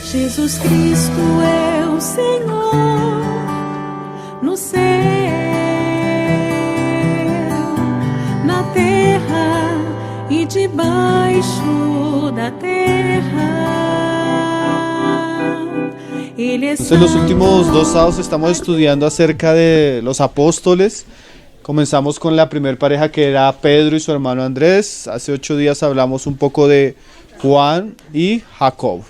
Jesus Cristo é o Senhor no céu, na terra e debaixo da terra. Entonces, los últimos 2 sábados estamos estudiando acerca de los apóstoles. Comenzamos con la primera pareja, que era Pedro y su hermano Andrés. Hace 8 días hablamos un poco de Juan y Jacob.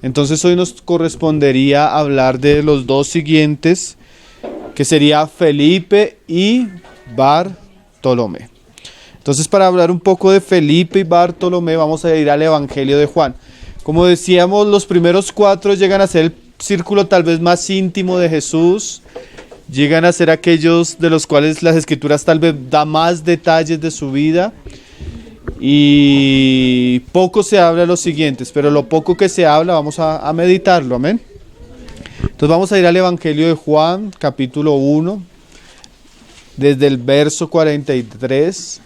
Entonces hoy nos correspondería hablar de los 2 siguientes, que sería Felipe y Bartolomé. Entonces, para hablar un poco de Felipe y Bartolomé, vamos a ir al Evangelio de Juan. Como decíamos, los primeros 4 llegan a ser el círculo tal vez más íntimo de Jesús. Llegan a ser aquellos de los cuales las Escrituras tal vez da más detalles de su vida. Y poco se habla de los siguientes, pero lo poco que se habla vamos a meditarlo, amén. Entonces vamos a ir al Evangelio de Juan, capítulo 1, desde el verso 43,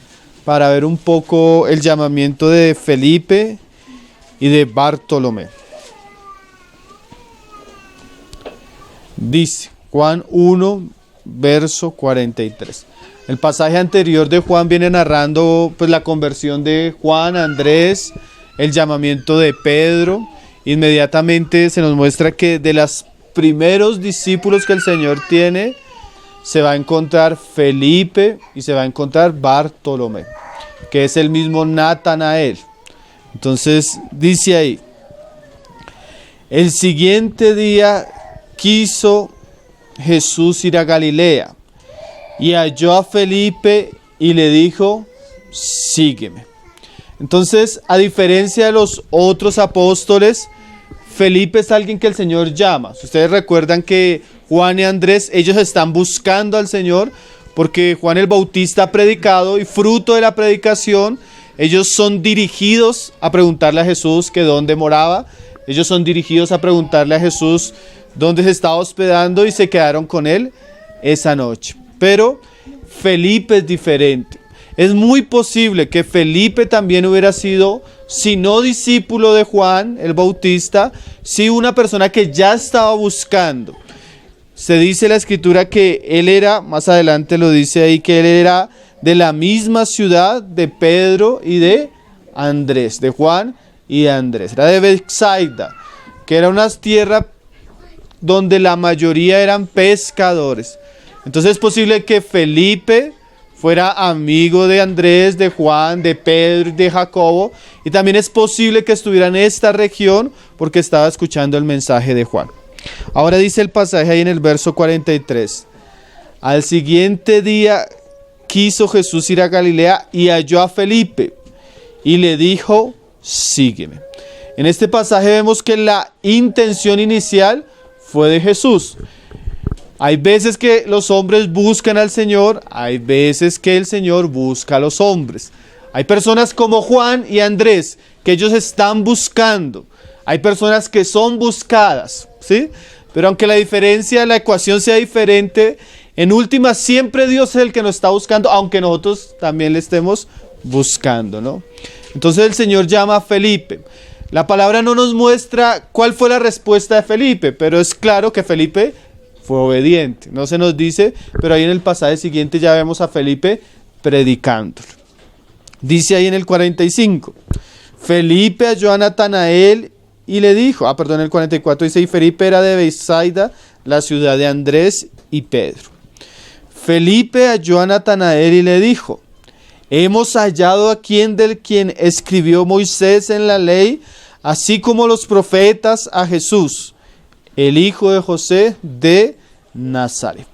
para ver un poco el llamamiento de Felipe y de Bartolomé. Dice Juan 1, verso 43. El pasaje anterior de Juan viene narrando pues la conversión de Juan, Andrés, el llamamiento de Pedro. Inmediatamente se nos muestra que de los primeros discípulos que el Señor tiene, se va a encontrar Felipe y se va a encontrar Bartolomé, que es el mismo Natanael. Entonces dice ahí: el siguiente día quiso Jesús ir a Galilea y halló a Felipe y le dijo: sígueme. Entonces, a diferencia de los otros apóstoles, Felipe es alguien que el Señor llama. Si ustedes recuerdan que Juan y Andrés, ellos están buscando al Señor porque Juan el Bautista ha predicado, y fruto de la predicación, ellos son dirigidos a preguntarle a Jesús que dónde moraba. Ellos son dirigidos a preguntarle a Jesús dónde se estaba hospedando, y se quedaron con él esa noche. Pero Felipe es diferente. Es muy posible que Felipe también hubiera sido, si no discípulo de Juan el Bautista, sí una persona que ya estaba buscando. Se dice en la Escritura que él era, más adelante lo dice ahí, que él era de la misma ciudad de Pedro y de Andrés, de Juan y de Andrés. Era de Betsaida, que era una tierra donde la mayoría eran pescadores. Entonces es posible que Felipe fuera amigo de Andrés, de Juan, de Pedro y de Jacobo, y también es posible que estuviera en esta región porque estaba escuchando el mensaje de Juan. Ahora dice el pasaje ahí en el verso 43: al siguiente día quiso Jesús ir a Galilea y halló a Felipe y le dijo: sígueme. En este pasaje vemos que la intención inicial fue de Jesús. Hay veces que los hombres buscan al Señor, hay veces que el Señor busca a los hombres. Hay personas como Juan y Andrés que ellos están buscando. Hay personas que son buscadas, ¿sí? Pero aunque la ecuación sea diferente, en última siempre Dios es el que nos está buscando, aunque nosotros también le estemos buscando, ¿no? Entonces el Señor llama a Felipe. La palabra no nos muestra cuál fue la respuesta de Felipe, pero es claro que Felipe fue obediente. No se nos dice, pero ahí en el pasaje siguiente ya vemos a Felipe predicándolo. Dice ahí en el 45: Felipe halló a Natanael y le dijo, el 44 dice: y Felipe era de Betsaida, la ciudad de Andrés y Pedro. Felipe halló a Natanael y le dijo: hemos hallado a quien escribió Moisés en la ley, así como los profetas, a Jesús, el hijo de José de Nazaret.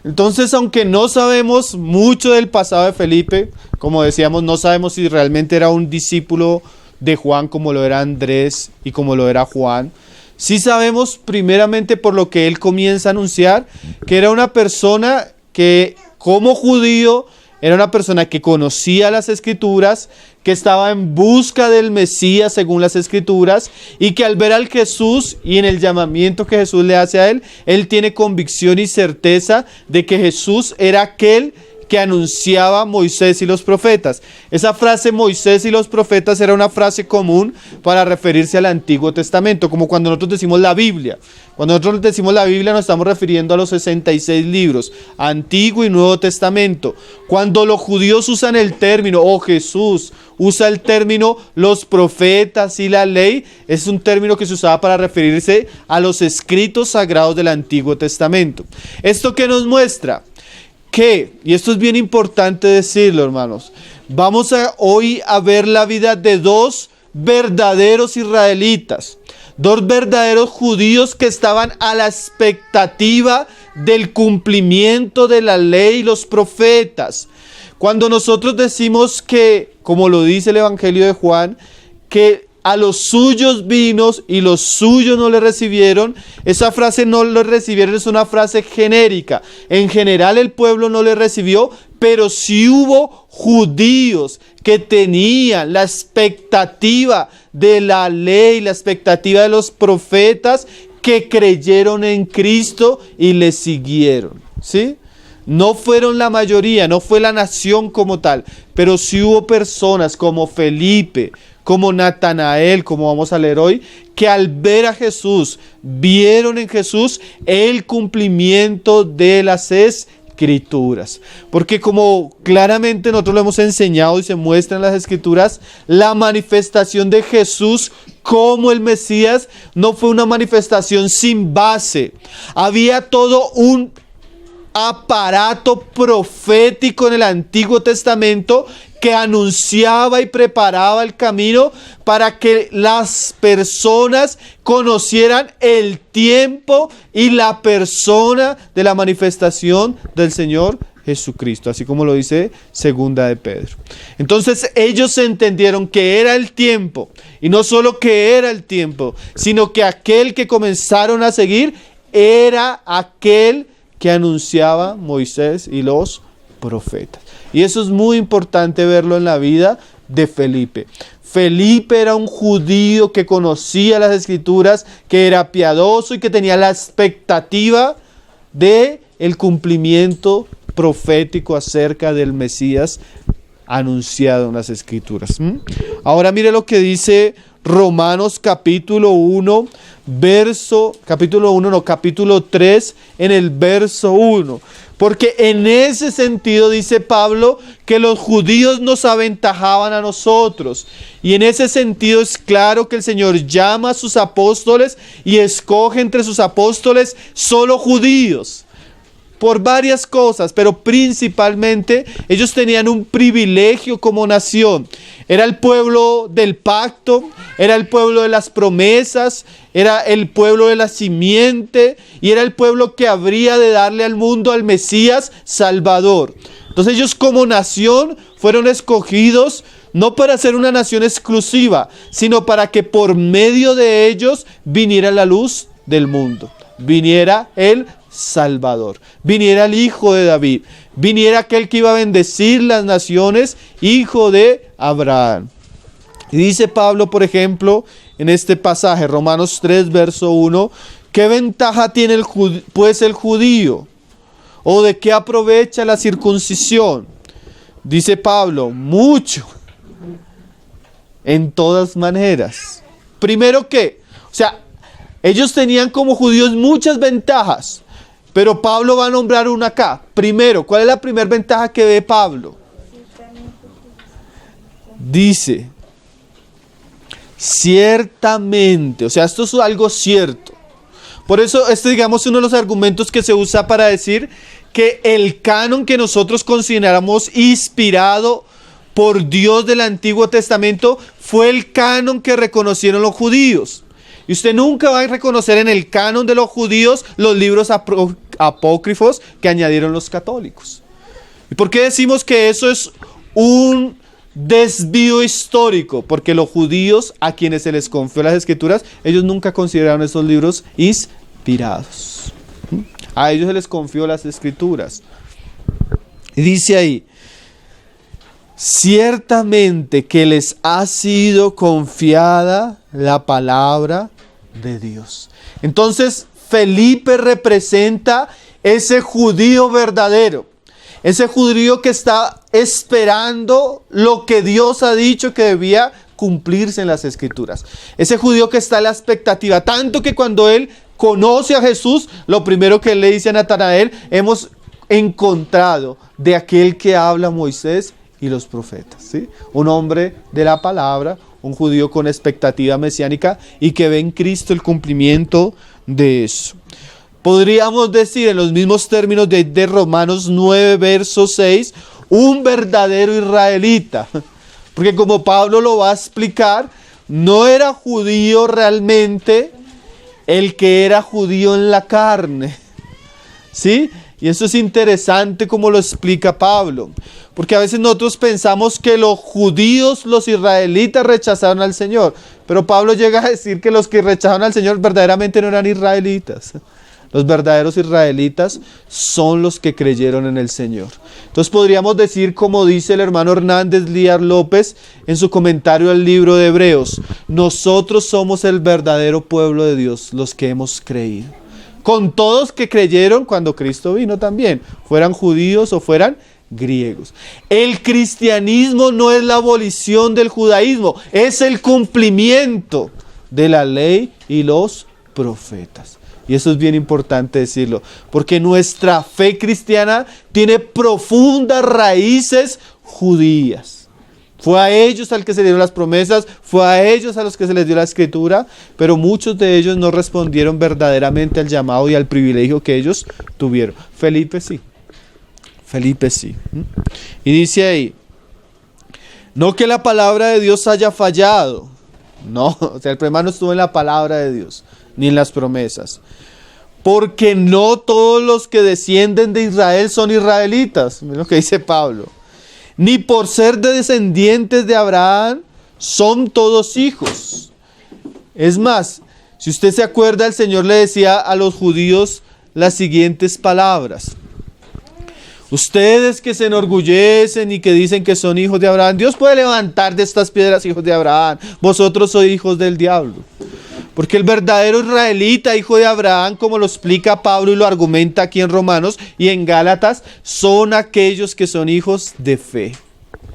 Entonces, aunque no sabemos mucho del pasado de Felipe, como decíamos, no sabemos si realmente era un discípulo de Juan como lo era Andrés y como lo era Juan, sí sabemos primeramente por lo que él comienza a anunciar, que era una persona que como judío era una persona que conocía las Escrituras, que estaba en busca del Mesías según las Escrituras, y que al ver al Jesús y en el llamamiento que Jesús le hace a él, él tiene convicción y certeza de que Jesús era aquel que anunciaba Moisés y los profetas. Esa frase Moisés y los profetas era una frase común para referirse al Antiguo Testamento, como cuando nosotros decimos la Biblia. Cuando nosotros decimos la Biblia nos estamos refiriendo a los 66 libros, Antiguo y Nuevo Testamento. Cuando los judíos usan el término, o Jesús usa el término los profetas y la ley, es un término que se usaba para referirse a los escritos sagrados del Antiguo Testamento. ¿Esto qué nos muestra? Que, y esto es bien importante decirlo, hermanos, vamos hoy a ver la vida de dos verdaderos israelitas, dos verdaderos judíos que estaban a la expectativa del cumplimiento de la ley y los profetas. Cuando nosotros decimos que, como lo dice el Evangelio de Juan, que a los suyos vino y los suyos no le recibieron, esa frase no le recibieron es una frase genérica. En general el pueblo no le recibió, pero sí hubo judíos que tenían la expectativa de la ley, la expectativa de los profetas, que creyeron en Cristo y le siguieron, ¿sí? No fueron la mayoría, no fue la nación como tal, pero sí hubo personas como Felipe, como Natanael, como vamos a leer hoy, que al ver a Jesús, vieron en Jesús el cumplimiento de las Escrituras. Porque como claramente nosotros lo hemos enseñado y se muestra en las Escrituras, la manifestación de Jesús como el Mesías no fue una manifestación sin base. Había todo un aparato profético en el Antiguo Testamento que anunciaba y preparaba el camino para que las personas conocieran el tiempo y la persona de la manifestación del Señor Jesucristo, así como lo dice Segunda de Pedro. Entonces ellos entendieron que era el tiempo, y no solo que era el tiempo, sino que aquel que comenzaron a seguir era aquel que anunciaba Moisés y los profetas. Y eso es muy importante verlo en la vida de Felipe. Felipe era un judío que conocía las Escrituras, que era piadoso y que tenía la expectativa de el cumplimiento profético acerca del Mesías anunciado en las Escrituras. Ahora mire lo que dice Romanos capítulo 3 en el verso 1. Porque en ese sentido dice Pablo que los judíos nos aventajaban a nosotros. Y en ese sentido es claro que el Señor llama a sus apóstoles y escoge entre sus apóstoles solo judíos. Por varias cosas, pero principalmente ellos tenían un privilegio como nación. Era el pueblo del pacto, era el pueblo de las promesas, era el pueblo de la simiente y era el pueblo que habría de darle al mundo al Mesías Salvador. Entonces ellos como nación fueron escogidos no para ser una nación exclusiva, sino para que por medio de ellos viniera la luz del mundo, viniera el Salvador, viniera el Hijo de David, viniera aquel que iba a bendecir las naciones, hijo de Abraham. Y dice Pablo, por ejemplo, en este pasaje, Romanos 3, verso 1, ¿qué ventaja tiene el judío? ¿O de qué aprovecha la circuncisión? Dice Pablo, mucho, en todas maneras. Primero que, ellos tenían como judíos muchas ventajas, pero Pablo va a nombrar una acá. Primero, ¿cuál es la primera ventaja que ve Pablo? Dice, ciertamente, esto es algo cierto. Por eso, digamos, uno de los argumentos que se usa para decir que el canon que nosotros consideramos inspirado por Dios del Antiguo Testamento fue el canon que reconocieron los judíos. Y usted nunca va a reconocer en el canon de los judíos los libros apócrifos que añadieron los católicos. ¿Y por qué decimos que eso es un desvío histórico? Porque los judíos, a quienes se les confió las Escrituras, ellos nunca consideraron esos libros inspirados. A ellos se les confió las Escrituras. Y dice ahí, ciertamente que les ha sido confiada la palabra de Dios. Entonces Felipe representa ese judío verdadero, ese judío que está esperando lo que Dios ha dicho que debía cumplirse en las Escrituras. Ese judío que está en la expectativa, tanto que cuando él conoce a Jesús, lo primero que él le dice a Natanael: hemos encontrado de aquel que habla Moisés y los profetas, ¿sí? Un hombre de la palabra, un judío con expectativa mesiánica y que ve en Cristo el cumplimiento de eso. Podríamos decir en los mismos términos de Romanos 9, verso 6, un verdadero israelita. Porque como Pablo lo va a explicar, no era judío realmente el que era judío en la carne, ¿sí? Y eso es interesante como lo explica Pablo. Porque a veces nosotros pensamos que los judíos, los israelitas rechazaron al Señor. Pero Pablo llega a decir que los que rechazaron al Señor verdaderamente no eran israelitas. Los verdaderos israelitas son los que creyeron en el Señor. Entonces podríamos decir, como dice el hermano Hernández Líar López en su comentario al libro de Hebreos: nosotros somos el verdadero pueblo de Dios, los que hemos creído. Con todos que creyeron cuando Cristo vino también, fueran judíos o fueran griegos. El cristianismo no es la abolición del judaísmo, es el cumplimiento de la ley y los profetas. Y eso es bien importante decirlo, porque nuestra fe cristiana tiene profundas raíces judías. Fue a ellos al que se dieron las promesas, fue a ellos a los que se les dio la escritura, pero muchos de ellos no respondieron verdaderamente al llamado y al privilegio que ellos tuvieron. Felipe sí. Y dice ahí: no que la palabra de Dios haya fallado. No, o sea, el problema no estuvo en la palabra de Dios, ni en las promesas. Porque no todos los que descienden de Israel son israelitas. Miren lo que dice Pablo. Ni por ser descendientes de Abraham son todos hijos. Es más, si usted se acuerda, el Señor le decía a los judíos las siguientes palabras: ustedes que se enorgullecen y que dicen que son hijos de Abraham, Dios puede levantar de estas piedras hijos de Abraham. Vosotros sois hijos del diablo. Porque el verdadero israelita, hijo de Abraham, como lo explica Pablo y lo argumenta aquí en Romanos y en Gálatas, son aquellos que son hijos de fe.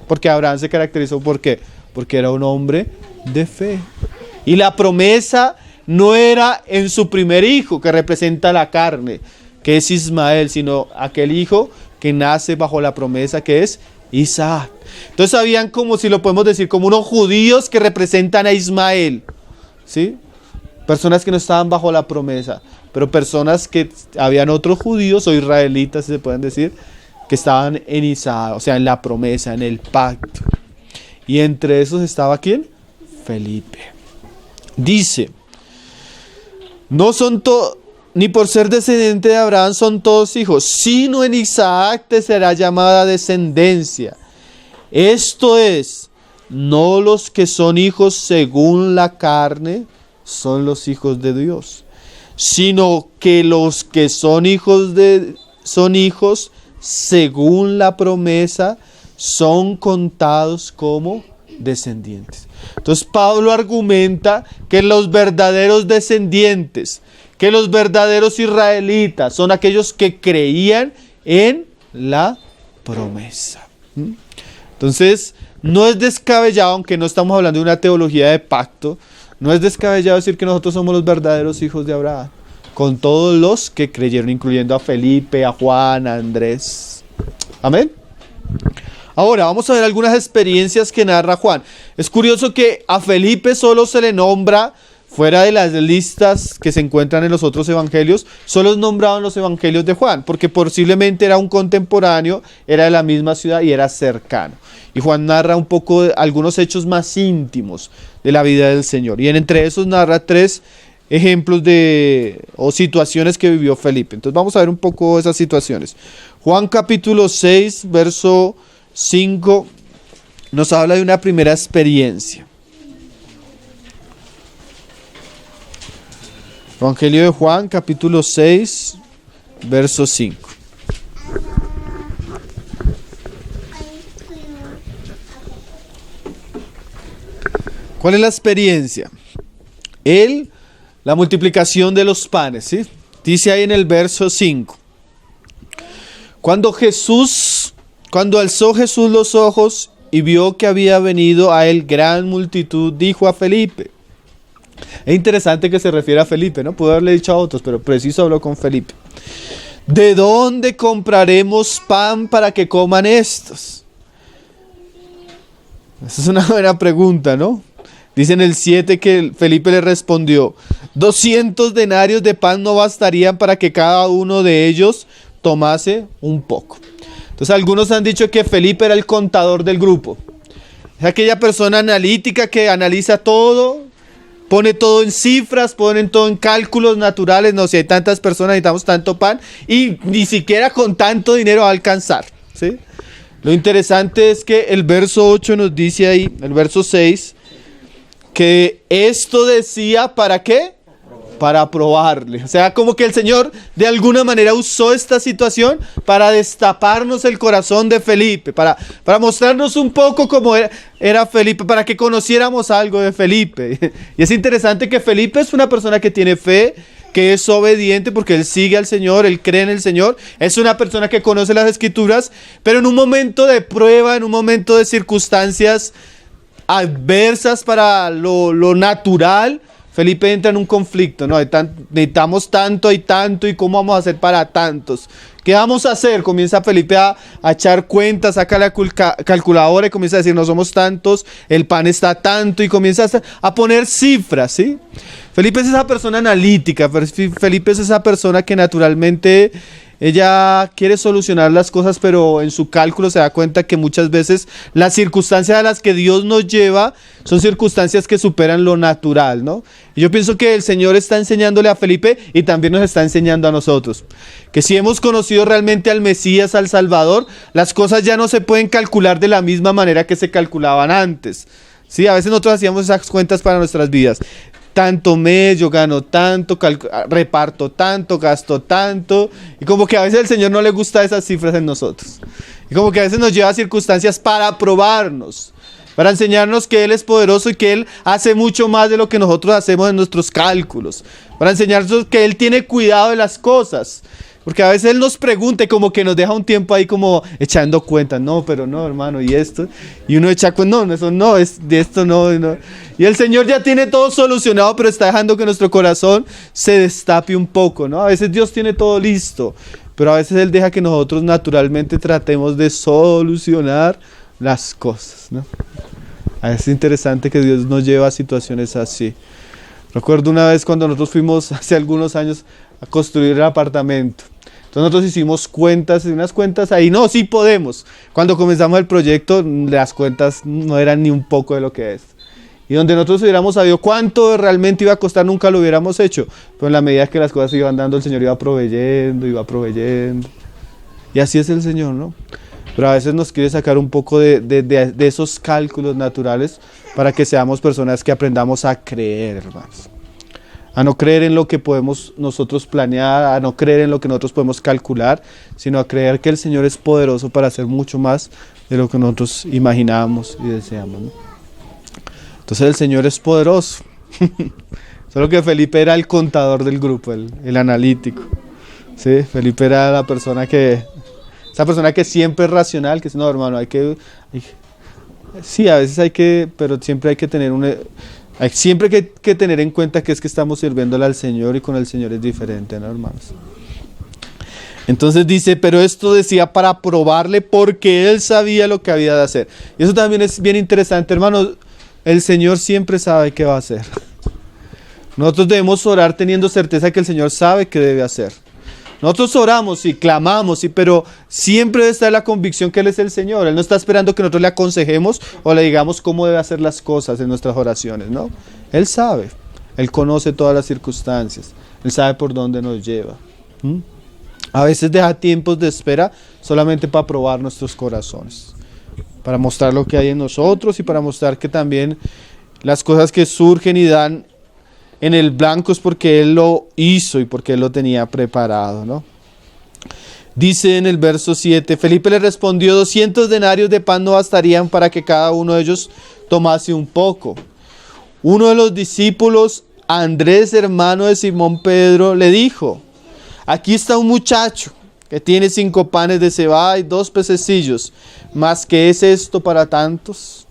Porque Abraham se caracterizó ¿por qué? Porque era un hombre de fe. Y la promesa no era en su primer hijo, que representa la carne, que es Ismael, sino aquel hijo que nace bajo la promesa, que es Isaac. Entonces habían, como si lo podemos decir, como unos judíos que representan a Ismael, ¿sí? Personas que no estaban bajo la promesa, pero personas que habían otros judíos o israelitas, si se pueden decir, que estaban en Isaac, o sea, en la promesa, en el pacto. Y entre esos estaba ¿quién? Felipe. Dice: no son todos, ni por ser descendiente de Abraham son todos hijos, sino en Isaac te será llamada descendencia. Esto es, no los que son hijos según la carne son los hijos de Dios, sino que los que son hijos según la promesa son contados como descendientes. Entonces Pablo argumenta que los verdaderos descendientes, que los verdaderos israelitas son aquellos que creían en la promesa. Entonces no es descabellado, aunque no estamos hablando de una teología de pacto, no es descabellado decir que nosotros somos los verdaderos hijos de Abraham, con todos los que creyeron, incluyendo a Felipe, a Juan, a Andrés. Amén. Ahora vamos a ver algunas experiencias que narra Juan. Es curioso que a Felipe solo se le nombra, fuera de las listas que se encuentran en los otros evangelios, solo es nombrado en los evangelios de Juan, porque posiblemente era un contemporáneo, era de la misma ciudad y era cercano. Y Juan narra un poco de algunos hechos más íntimos de la vida del Señor. Y entre esos narra 3 ejemplos o situaciones que vivió Felipe. Entonces vamos a ver un poco esas situaciones. Juan capítulo 6, verso 5, nos habla de una primera experiencia. Evangelio de Juan, capítulo 6, verso 5. ¿Cuál es la experiencia? La multiplicación de los panes, ¿sí? Dice ahí en el verso 5. Cuando Jesús Cuando alzó Jesús los ojos y vio que había venido a él gran multitud, dijo a Felipe. Es interesante que se refiere a Felipe, ¿no? Pudo haberle dicho a otros, pero preciso habló con Felipe. ¿De dónde compraremos pan para que coman estos? Esa es una buena pregunta, ¿no? Dice en el 7 que Felipe le respondió, 200 denarios de pan no bastarían para que cada uno de ellos tomase un poco. Entonces algunos han dicho que Felipe era el contador del grupo. Es aquella persona analítica que analiza todo, pone todo en cifras, pone todo en cálculos naturales. No, si hay tantas personas necesitamos tanto pan y ni siquiera con tanto dinero va a alcanzar, ¿sí? Lo interesante es que el verso 8 nos dice ahí, el verso 6, que esto decía ¿para qué? Para probarle. O sea, como que el Señor de alguna manera usó esta situación para destaparnos el corazón de Felipe, para mostrarnos un poco cómo era Felipe, para que conociéramos algo de Felipe. Y es interesante que Felipe es una persona que tiene fe, que es obediente porque él sigue al Señor, él cree en el Señor, es una persona que conoce las Escrituras, pero en un momento de prueba, en un momento de circunstancias adversas para lo natural, Felipe entra en un conflicto, ¿no? Necesitamos tanto y tanto, ¿y cómo vamos a hacer para tantos? ¿Qué vamos a hacer? Comienza Felipe a echar cuentas, saca la calculadora y comienza a decir, no somos tantos, el pan está tanto, y comienza a poner cifras, ¿sí? Felipe es esa persona analítica, Felipe es esa persona que naturalmente ella quiere solucionar las cosas, pero en su cálculo se da cuenta que muchas veces las circunstancias a las que Dios nos lleva son circunstancias que superan lo natural, ¿no? Y yo pienso que el Señor está enseñándole a Felipe y también nos está enseñando a nosotros. Que si hemos conocido realmente al Mesías, al Salvador, las cosas ya no se pueden calcular de la misma manera que se calculaban antes. Sí, a veces nosotros hacíamos esas cuentas para nuestras vidas. Tanto mes, yo gano tanto, reparto tanto, gasto tanto. Y como que a veces al Señor no le gusta esas cifras en nosotros. Y como que a veces nos lleva a circunstancias para probarnos, para enseñarnos que Él es poderoso y que Él hace mucho más de lo que nosotros hacemos en nuestros cálculos. Para enseñarnos que Él tiene cuidado de las cosas. Porque a veces Él nos pregunta y como que nos deja un tiempo ahí como echando cuentas. No, pero no, hermano, ¿y esto? Y uno echa cuentas, no, eso no, de esto no. Y el Señor ya tiene todo solucionado, pero está dejando que nuestro corazón se destape un poco, ¿no? A veces Dios tiene todo listo, pero a veces Él deja que nosotros naturalmente tratemos de solucionar las cosas, ¿no? A veces es interesante que Dios nos lleva a situaciones así. Recuerdo una vez cuando nosotros fuimos hace algunos años a construir el apartamento. Entonces nosotros hicimos cuentas, y unas cuentas ahí, no, sí podemos. Cuando comenzamos el proyecto, las cuentas no eran ni un poco de lo que es. Y donde nosotros hubiéramos sabido cuánto realmente iba a costar, nunca lo hubiéramos hecho. Pero en la medida que las cosas se iban dando, el Señor iba proveyendo. Y así es el Señor, ¿no? Pero a veces nos quiere sacar un poco de esos cálculos naturales para que seamos personas que aprendamos a creer, hermanos. A no creer en lo que podemos nosotros planear, a no creer en lo que nosotros podemos calcular, sino a creer que el Señor es poderoso para hacer mucho más de lo que nosotros imaginamos y deseamos, ¿no? Entonces el Señor es poderoso. Solo que Felipe era el contador del grupo, el analítico. ¿Sí? Felipe era la persona esa persona que siempre es racional, que dice, no, hermano, sí, a veces pero siempre hay que tener siempre hay que tener en cuenta que es que estamos sirviéndole al Señor y con el Señor es diferente, ¿no, hermanos? Entonces dice, pero esto decía para probarle porque Él sabía lo que había de hacer. Y eso también es bien interesante, hermanos. El Señor siempre sabe qué va a hacer. Nosotros debemos orar teniendo certeza que el Señor sabe qué debe hacer. Nosotros oramos y clamamos, pero siempre debe estar la convicción que Él es el Señor. Él no está esperando que nosotros le aconsejemos o le digamos cómo debe hacer las cosas en nuestras oraciones, ¿no? Él sabe, Él conoce todas las circunstancias, Él sabe por dónde nos lleva. A veces deja tiempos de espera solamente para probar nuestros corazones, para mostrar lo que hay en nosotros y para mostrar que también las cosas que surgen y dan en el blanco es porque Él lo hizo y porque Él lo tenía preparado, ¿no? Dice en el verso 7, Felipe le respondió, 200 denarios de pan no bastarían para que cada uno de ellos tomase un poco. Uno de los discípulos, Andrés, hermano de Simón Pedro, le dijo, aquí está un muchacho que tiene 5 panes de cebada y 2 pececillos, ¿mas qué es esto para tantos?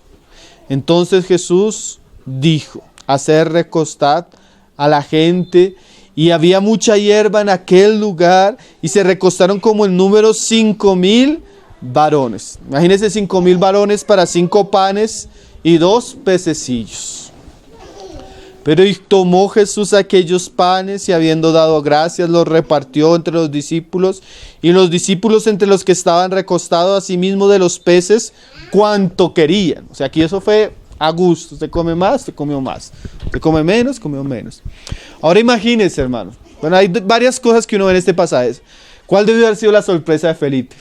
Entonces Jesús dijo: haced recostar a la gente. Y había mucha hierba en aquel lugar, y se recostaron como en número 5,000 varones. Imagínense 5,000 varones para 5 panes y 2 pececillos. Pero tomó Jesús aquellos panes, y habiendo dado gracias, los repartió entre los discípulos, y los discípulos entre los que estaban recostados, asimismo de los peces, cuanto querían. O sea, aquí eso fue a gusto. Usted come más, usted comió más. Usted come menos, comió menos. Ahora imagínense, hermano. Bueno, hay varias cosas que uno ve en este pasaje. ¿Cuál debió haber sido la sorpresa de Felipe?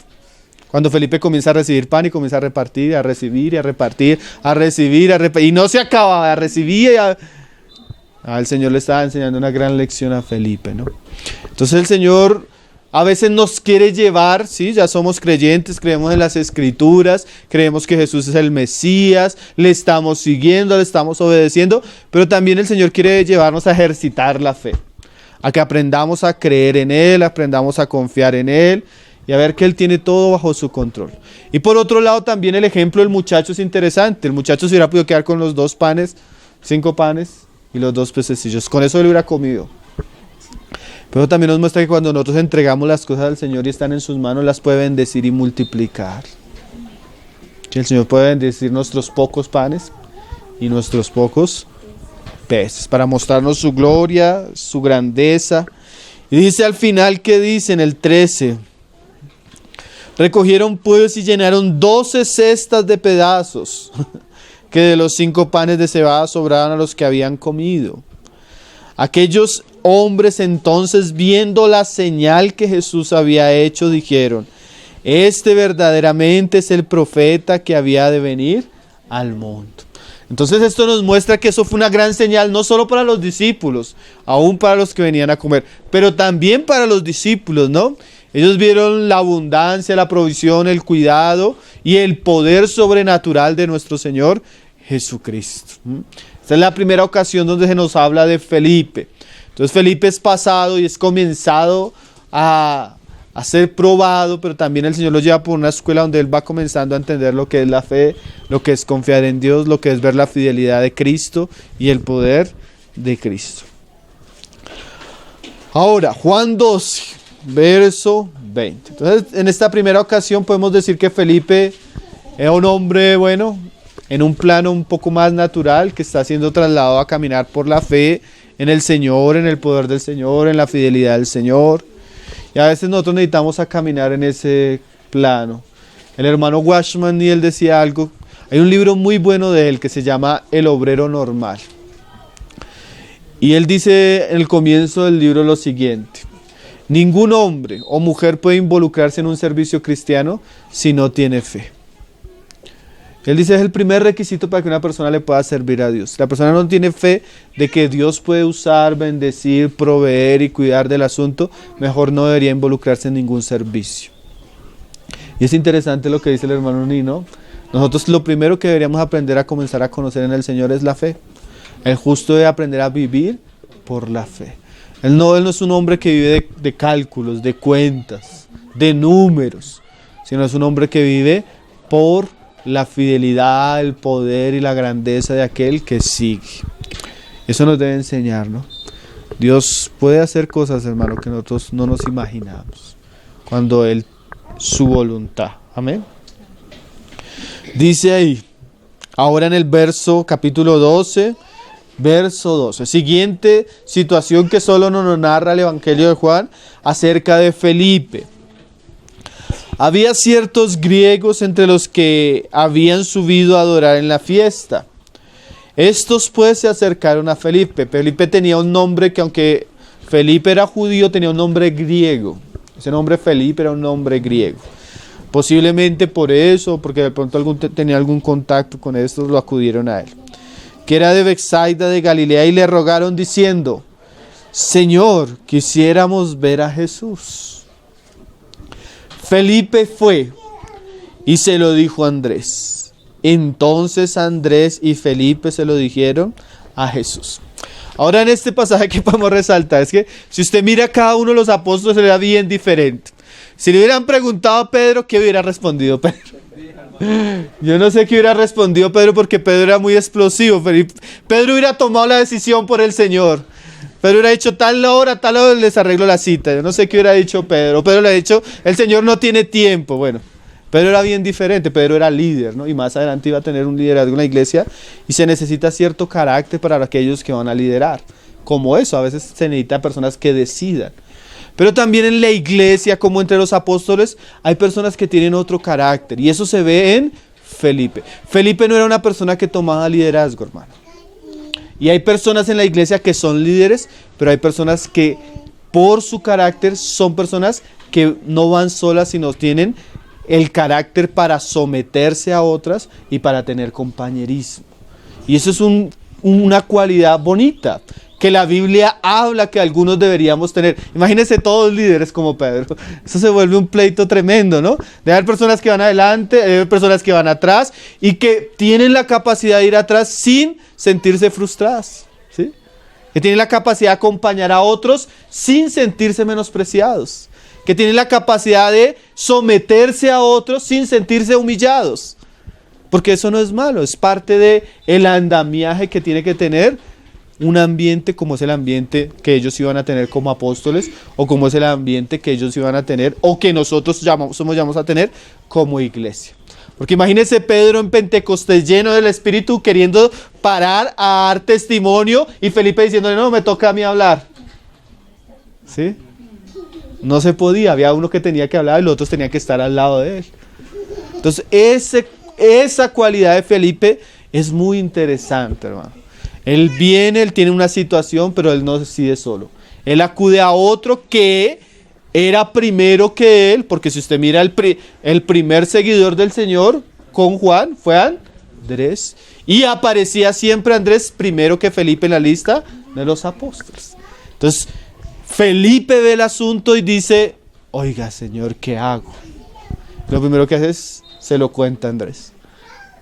Cuando Felipe comienza a recibir pan y comienza a repartir, a recibir y a repartir, a recibir, a repartir. Y no se acababa, a recibir y a... el Señor le estaba enseñando una gran lección a Felipe, ¿no? Entonces el Señor a veces nos quiere llevar, ¿sí? Ya somos creyentes, creemos en las Escrituras, creemos que Jesús es el Mesías, le estamos siguiendo, le estamos obedeciendo, pero también el Señor quiere llevarnos a ejercitar la fe, a que aprendamos a creer en Él, aprendamos a confiar en Él y a ver que Él tiene todo bajo su control. Y por otro lado también el ejemplo del muchacho es interesante. El muchacho se hubiera podido quedar con los 2 panes, 5 panes y los 2 pececillos, con eso él hubiera comido. Pero también nos muestra que cuando nosotros entregamos las cosas al Señor y están en sus manos, las puede bendecir y multiplicar. Que el Señor puede bendecir nuestros pocos panes y nuestros pocos peces, para mostrarnos su gloria, su grandeza. Y dice al final, ¿qué dice en el 13? Recogieron pues y llenaron 12 cestas de pedazos, que de los 5 panes de cebada sobraban a los que habían comido. Aquellos hombres entonces, viendo la señal que Jesús había hecho, dijeron: este verdaderamente es el profeta que había de venir al mundo. Entonces esto nos muestra que eso fue una gran señal, no solo para los discípulos, aún para los que venían a comer, pero también para los discípulos, ¿no? Ellos vieron la abundancia, la provisión, el cuidado y el poder sobrenatural de nuestro Señor Jesucristo. Esta es la primera ocasión donde se nos habla de Felipe. Entonces Felipe es pasado y es comenzado a ser probado, pero también el Señor lo lleva por una escuela donde él va comenzando a entender lo que es la fe, lo que es confiar en Dios, lo que es ver la fidelidad de Cristo y el poder de Cristo. Ahora, Juan 12, verso 20. Entonces, en esta primera ocasión podemos decir que Felipe era un hombre, bueno, en un plano un poco más natural, que está siendo trasladado a caminar por la fe en el Señor, en el poder del Señor, en la fidelidad del Señor. Y a veces nosotros necesitamos a caminar en ese plano. El hermano Watchman Neal decía algo. Hay un libro muy bueno de él que se llama El obrero normal. Y él dice en el comienzo del libro lo siguiente: ningún hombre o mujer puede involucrarse en un servicio cristiano si no tiene fe. Él dice, es el primer requisito para que una persona le pueda servir a Dios. La persona no tiene fe de que Dios puede usar, bendecir, proveer y cuidar del asunto, mejor no debería involucrarse en ningún servicio. Y es interesante lo que dice el hermano Nino. Nosotros lo primero que deberíamos aprender a comenzar a conocer en el Señor es la fe. El justo debe aprender a vivir por la fe. Él no es un hombre que vive de cálculos, de cuentas, de números, sino es un hombre que vive por la fidelidad, el poder y la grandeza de aquel que sigue. Eso nos debe enseñar, ¿no? Dios puede hacer cosas, hermano, que nosotros no nos imaginamos, cuando Él, su voluntad. Amén. Dice ahí, ahora en el capítulo 12, verso 12. Siguiente situación que solo nos narra el Evangelio de Juan acerca de Felipe. Había ciertos griegos entre los que habían subido a adorar en la fiesta. Estos pues se acercaron a Felipe. Felipe tenía un nombre que, aunque Felipe era judío, tenía un nombre griego. Ese nombre Felipe era un nombre griego. Posiblemente por eso, porque de pronto tenía algún contacto con estos, lo acudieron a él. Que era de Betsaida de Galilea, y le rogaron diciendo: Señor, quisiéramos ver a Jesús. Felipe fue y se lo dijo a Andrés. Entonces Andrés y Felipe se lo dijeron a Jesús. Ahora en este pasaje que podemos resaltar es que si usted mira a cada uno de los apóstoles, se le da bien diferente. Si le hubieran preguntado a Pedro, ¿qué hubiera respondido Pedro? Yo no sé qué hubiera respondido Pedro, porque Pedro era muy explosivo. Pedro hubiera tomado la decisión por el Señor. Pedro hubiera dicho tal hora les arreglo la cita. Yo no sé qué hubiera dicho Pedro. Pedro le ha dicho, el Señor no tiene tiempo. Bueno, Pedro era bien diferente. Pedro era líder, ¿no? Y más adelante iba a tener un liderazgo en la iglesia. Y se necesita cierto carácter para aquellos que van a liderar. Como eso, a veces se necesita personas que decidan. Pero también en la iglesia, como entre los apóstoles, hay personas que tienen otro carácter. Y eso se ve en Felipe. Felipe no era una persona que tomaba liderazgo, hermano. Y hay personas en la iglesia que son líderes, pero hay personas que por su carácter son personas que no van solas, sino tienen el carácter para someterse a otras y para tener compañerismo. Y eso es una cualidad bonita, que la Biblia habla que algunos deberíamos tener. Imagínense todos líderes como Pedro. Eso se vuelve un pleito tremendo, ¿no? De haber personas que van adelante, de haber personas que van atrás y que tienen la capacidad de ir atrás sin sentirse frustradas, ¿sí? Que tienen la capacidad de acompañar a otros sin sentirse menospreciados. Que tienen la capacidad de someterse a otros sin sentirse humillados. Porque eso no es malo, es parte del andamiaje que tiene que tener un ambiente como es el ambiente que ellos iban a tener como apóstoles, o como es el ambiente que ellos iban a tener, o que nosotros llamamos a tener como iglesia. Porque imagínense Pedro en Pentecostés lleno del Espíritu, queriendo parar a dar testimonio, y Felipe diciéndole, no, me toca a mí hablar. ¿Sí? No se podía, había uno que tenía que hablar y los otros tenían que estar al lado de él. Entonces esa cualidad de Felipe es muy interesante, hermano. Él viene, él tiene una situación, pero él no decide solo. Él acude a otro que era primero que él, porque si usted mira el primer seguidor del Señor con Juan fue Andrés. Y aparecía siempre Andrés primero que Felipe en la lista de los apóstoles. Entonces, Felipe ve el asunto y dice, oiga, Señor, ¿qué hago? Lo primero que hace es, se lo cuenta a Andrés.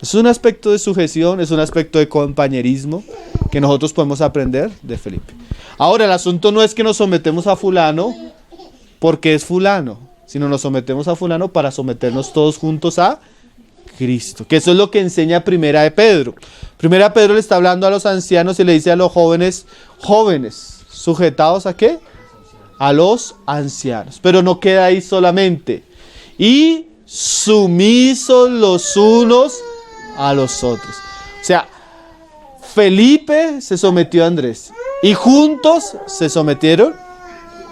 Es un aspecto de sujeción, es un aspecto de compañerismo que nosotros podemos aprender de Felipe. Ahora, el asunto no es que nos sometemos a fulano porque es fulano, sino nos sometemos a fulano para someternos todos juntos a Cristo. Que eso es lo que enseña Primera de Pedro. Primera de Pedro le está hablando a los ancianos y le dice a los jóvenes, ¿sujetados a qué? A los ancianos. Pero no queda ahí solamente. Y sumisos los unos a los otros. O sea, Felipe se sometió a Andrés y juntos se sometieron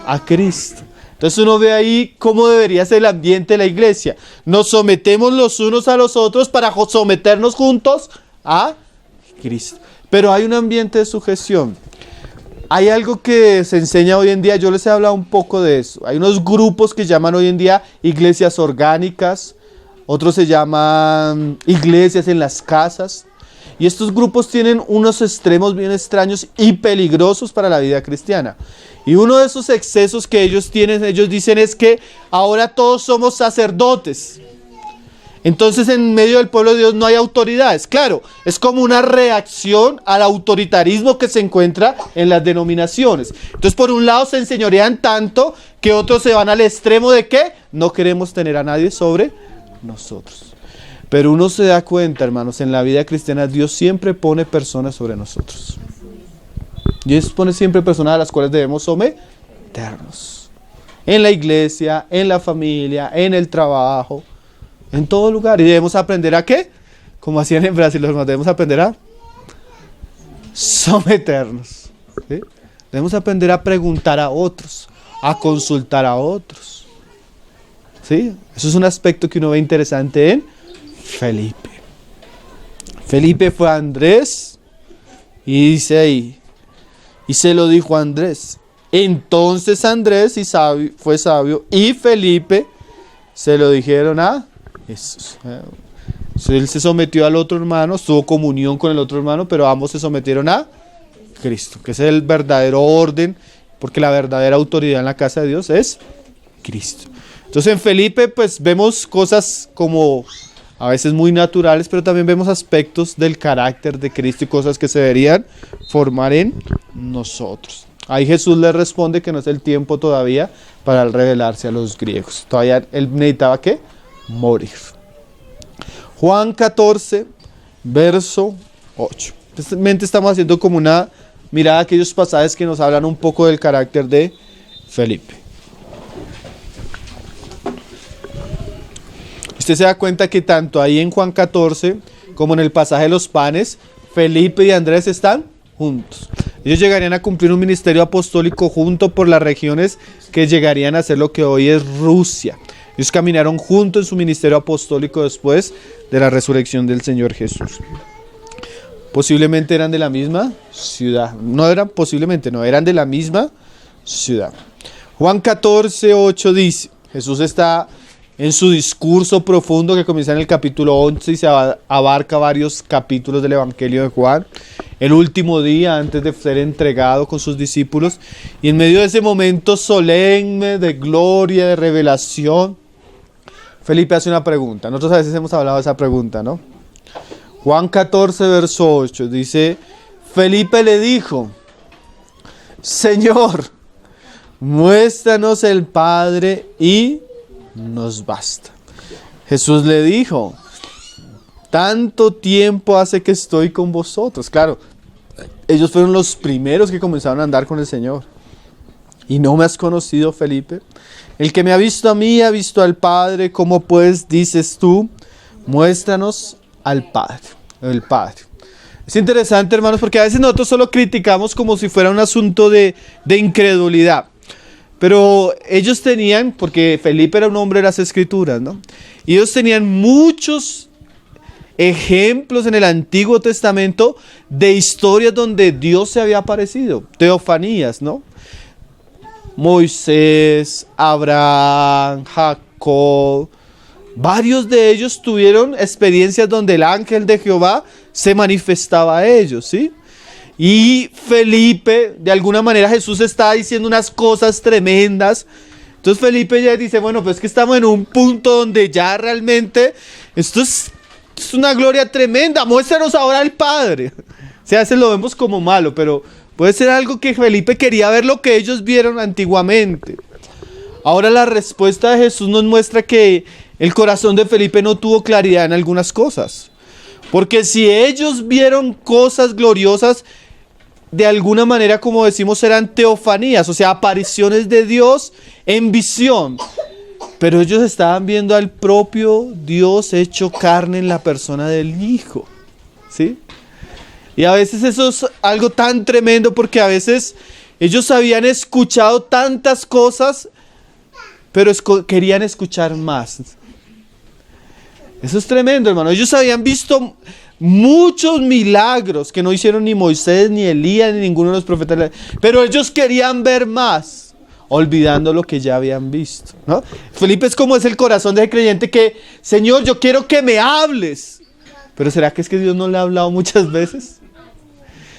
a Cristo. Entonces uno ve ahí cómo debería ser el ambiente de la iglesia. Nos sometemos los unos a los otros para someternos juntos a Cristo. Pero hay un ambiente de sujeción. Hay algo que se enseña hoy en día, yo les he hablado un poco de eso. Hay unos grupos que llaman hoy en día iglesias orgánicas, otros se llaman iglesias en las casas. Y estos grupos tienen unos extremos bien extraños y peligrosos para la vida cristiana. Y uno de esos excesos que ellos tienen, ellos dicen es que ahora todos somos sacerdotes. Entonces en medio del pueblo de Dios no hay autoridades. Claro, es como una reacción al autoritarismo que se encuentra en las denominaciones. Entonces por un lado se enseñorean tanto que otros se van al extremo de que no queremos tener a nadie sobre nosotros. Pero uno se da cuenta, hermanos, en la vida cristiana Dios siempre pone personas sobre nosotros. Dios pone siempre personas a las cuales debemos someternos. En la iglesia, en la familia, en el trabajo, en todo lugar. Y debemos aprender a ¿qué? Como hacían en Brasil los hermanos, debemos aprender a someternos. ¿Sí? Debemos aprender a preguntar a otros, a consultar a otros. ¿Sí? Eso es un aspecto que uno ve interesante en Felipe. Felipe fue a Andrés y dice ahí, y se lo dijo a Andrés. Entonces Andrés fue sabio y Felipe se lo dijeron a Jesús. Él se sometió al otro hermano, tuvo comunión con el otro hermano, pero ambos se sometieron a Cristo, que es el verdadero orden, porque la verdadera autoridad en la casa de Dios es Cristo. Entonces en Felipe pues vemos cosas como a veces muy naturales, pero también vemos aspectos del carácter de Cristo y cosas que se deberían formar en nosotros. Ahí Jesús le responde que no es el tiempo todavía para revelarse a los griegos. Todavía él necesitaba ¿qué? Morir. Juan 14, verso 8. Justamente estamos haciendo como una mirada a aquellos pasajes que nos hablan un poco del carácter de Felipe. Usted se da cuenta que tanto ahí en Juan 14 como en el pasaje de los panes, Felipe y Andrés están juntos. Ellos llegarían a cumplir un ministerio apostólico junto por las regiones que llegarían a ser lo que hoy es Rusia. Ellos caminaron juntos en su ministerio apostólico después de la resurrección del Señor Jesús. Posiblemente eran de la misma ciudad. Eran de la misma ciudad. Juan 14, 8 dice, Jesús está en su discurso profundo que comienza en el capítulo 11 y se abarca varios capítulos del Evangelio de Juan, el último día antes de ser entregado con sus discípulos, y en medio de ese momento solemne de gloria, de revelación, Felipe hace una pregunta. Nosotros a veces hemos hablado de esa pregunta, ¿no? Juan 14, verso 8, dice, Felipe le dijo, Señor, muéstranos el Padre y nos basta. Jesús le dijo, tanto tiempo hace que estoy con vosotros. Claro, ellos fueron los primeros que comenzaron a andar con el Señor. ¿Y no me has conocido, Felipe? El que me ha visto a mí, ha visto al Padre. ¿Cómo pues dices tú, muéstranos al Padre, el Padre? Es interesante, hermanos, porque a veces nosotros solo criticamos como si fuera un asunto de incredulidad. Pero ellos tenían, porque Felipe era un hombre de las Escrituras, ¿no? Y ellos tenían muchos ejemplos en el Antiguo Testamento de historias donde Dios se había aparecido, teofanías, ¿no? Moisés, Abraham, Jacob, varios de ellos tuvieron experiencias donde el ángel de Jehová se manifestaba a ellos, ¿sí? Y Felipe, de alguna manera Jesús está diciendo unas cosas tremendas. Entonces Felipe ya dice, bueno, pues que estamos en un punto donde ya realmente esto es una gloria tremenda, muéstranos ahora al Padre. O sea, a veces lo vemos como malo, pero puede ser algo que Felipe quería ver lo que ellos vieron antiguamente. Ahora la respuesta de Jesús nos muestra que el corazón de Felipe no tuvo claridad en algunas cosas. Porque si ellos vieron cosas gloriosas, de alguna manera, como decimos, eran teofanías, o sea, apariciones de Dios en visión. Pero ellos estaban viendo al propio Dios hecho carne en la persona del Hijo, ¿sí? Y a veces eso es algo tan tremendo porque a veces ellos habían escuchado tantas cosas, pero querían escuchar más. Eso es tremendo, hermano. Ellos habían visto muchos milagros que no hicieron ni Moisés, ni Elías, ni ninguno de los profetas. Pero ellos querían ver más, olvidando lo que ya habían visto, ¿no? Felipe es como es el corazón del creyente que, Señor, yo quiero que me hables. Pero ¿será que es que Dios no le ha hablado muchas veces?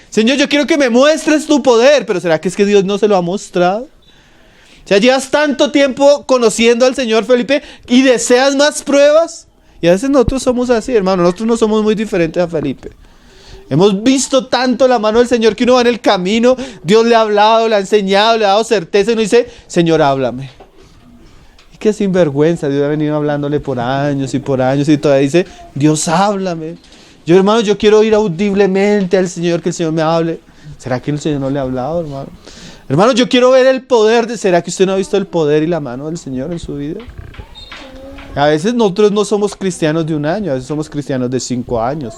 Señor, yo quiero que me muestres tu poder. Pero ¿será que es que Dios no se lo ha mostrado? O sea, llevas tanto tiempo conociendo al Señor, Felipe, y deseas más pruebas. Y a veces nosotros somos así, hermano. Nosotros no somos muy diferentes a Felipe. Hemos visto tanto la mano del Señor que uno va en el camino, Dios le ha hablado, le ha enseñado, le ha dado certeza y uno dice, Señor, háblame. Y qué sinvergüenza, Dios ha venido hablándole por años y todavía dice, Dios, háblame. Yo, hermano, yo quiero oír audiblemente al Señor, que el Señor me hable. ¿Será que el Señor no le ha hablado, hermano? Hermano, yo quiero ver el poder. ¿Será que usted no ha visto el poder y la mano del Señor en su vida? A veces nosotros no somos cristianos de un año, a veces somos cristianos de 5 años,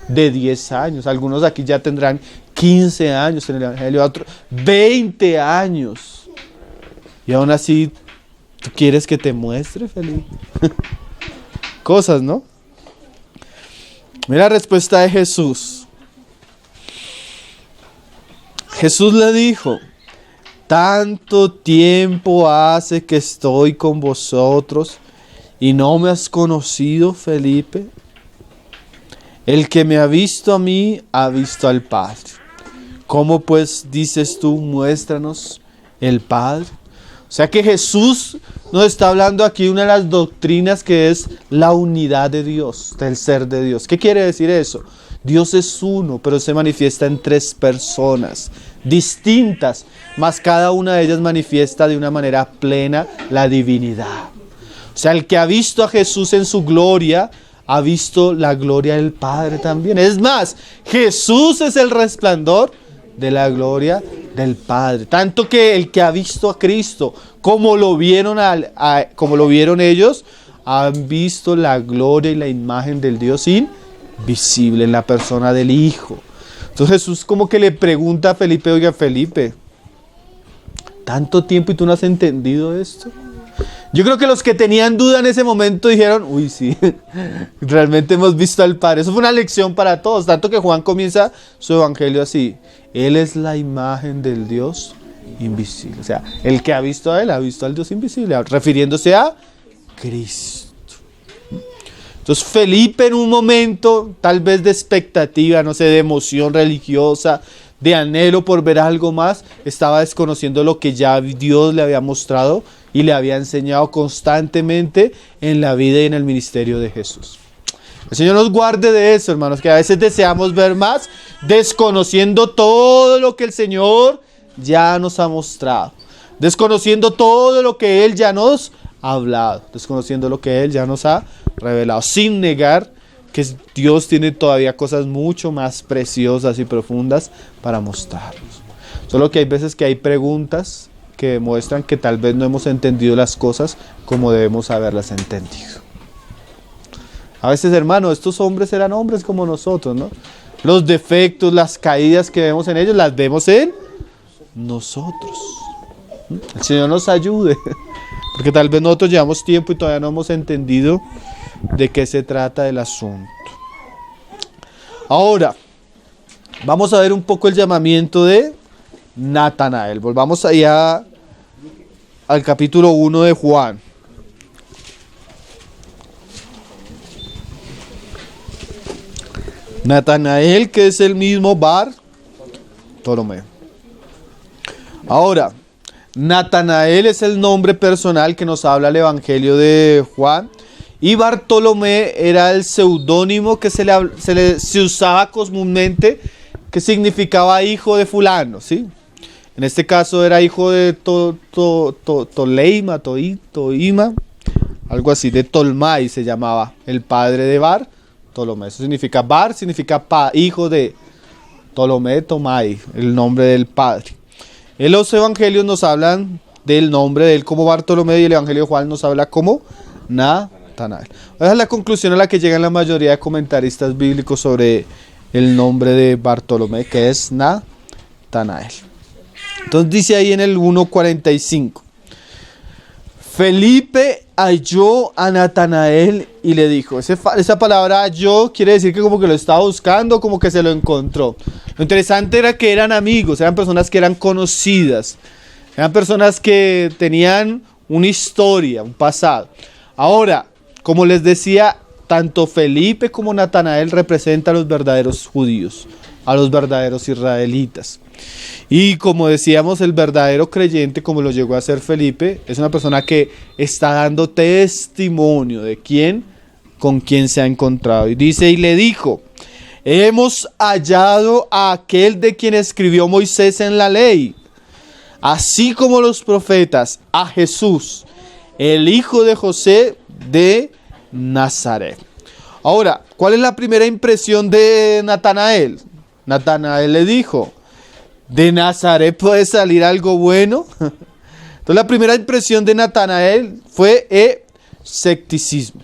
de 10 años. Algunos aquí ya tendrán 15 años en el Evangelio, otros 20 años. Y aún así, ¿tú quieres que te muestre, Felipe? Cosas, ¿no? Mira la respuesta de Jesús. Jesús le dijo, tanto tiempo hace que estoy con vosotros y no me has conocido, Felipe. El que me ha visto a mí, ha visto al Padre. ¿Cómo pues dices tú, muéstranos el Padre? O sea que Jesús nos está hablando aquí de una de las doctrinas que es la unidad de Dios, del ser de Dios. ¿Qué quiere decir eso? Dios es uno, pero se manifiesta en tres personas distintas, mas cada una de ellas manifiesta de una manera plena la divinidad. O sea, el que ha visto a Jesús en su gloria, ha visto la gloria del Padre también. Es más, Jesús es el resplandor de la gloria del Padre. Tanto que el que ha visto a Cristo, como lo vieron ellos, han visto la gloria y la imagen del Dios invisible en la persona del Hijo. Entonces Jesús como que le pregunta a Felipe: oiga, Felipe, ¿tanto tiempo y tú no has entendido esto? Yo creo que los que tenían duda en ese momento dijeron: uy, sí, realmente hemos visto al Padre. Eso fue una lección para todos, tanto que Juan comienza su evangelio así: Él es la imagen del Dios invisible. O sea, el que ha visto a Él, ha visto al Dios invisible, refiriéndose a Cristo. Entonces Felipe, en un momento tal vez de expectativa, no sé, de emoción religiosa, de anhelo por ver algo más, estaba desconociendo lo que ya Dios le había mostrado y le había enseñado constantemente en la vida y en el ministerio de Jesús. El Señor nos guarde de eso, hermanos, que a veces deseamos ver más, desconociendo todo lo que el Señor ya nos ha mostrado, desconociendo todo lo que Él ya nos ha hablado, desconociendo lo que Él ya nos ha revelado, sin negar que Dios tiene todavía cosas mucho más preciosas y profundas para mostrarnos. Solo que hay veces que hay preguntas que demuestran que tal vez no hemos entendido las cosas como debemos haberlas entendido. A veces, hermano, estos hombres eran hombres como nosotros, ¿no? Los defectos, las caídas que vemos en ellos, las vemos en nosotros. El Señor nos ayude, porque tal vez nosotros llevamos tiempo y todavía no hemos entendido de qué se trata el asunto. Ahora, vamos a ver un poco el llamamiento de Natanael. Volvamos allá al capítulo 1 de Juan. Natanael, que es el mismo Bartolomé. Ahora, Natanael es el nombre personal que nos habla el Evangelio de Juan. Y Bartolomé era el seudónimo que se usaba comúnmente, que significaba hijo de fulano, ¿sí? En este caso era hijo de Toima, algo así, de Tolmai se llamaba, el padre de Bartolomé. Eso significa significa hijo de Ptolomé, Tomai, el nombre del padre. En los evangelios nos hablan del nombre de él como Bartolomé y el evangelio de Juan nos habla como Natanael. Esa es la conclusión a la que llegan la mayoría de comentaristas bíblicos sobre el nombre de Bartolomé, que es Natanael. Entonces dice ahí en el 1:45: Felipe halló a Natanael y le dijo. Esa palabra halló quiere decir que como que lo estaba buscando, como que se lo encontró. Lo interesante era que eran amigos, eran personas que eran conocidas, eran personas que tenían una historia, un pasado. Ahora, como les decía, tanto Felipe como Natanael representan a los verdaderos judíos, a los verdaderos israelitas. Y como decíamos, el verdadero creyente, como lo llegó a ser Felipe, es una persona que está dando testimonio de con quién se ha encontrado. Y dice, y le dijo: hemos hallado a aquel de quien escribió Moisés en la ley, así como los profetas, a Jesús, el hijo de José de Nazaret. Ahora, ¿cuál es la primera impresión de Natanael? Natanael le dijo: ¿de Nazaret puede salir algo bueno? Entonces la primera impresión de Natanael fue escepticismo.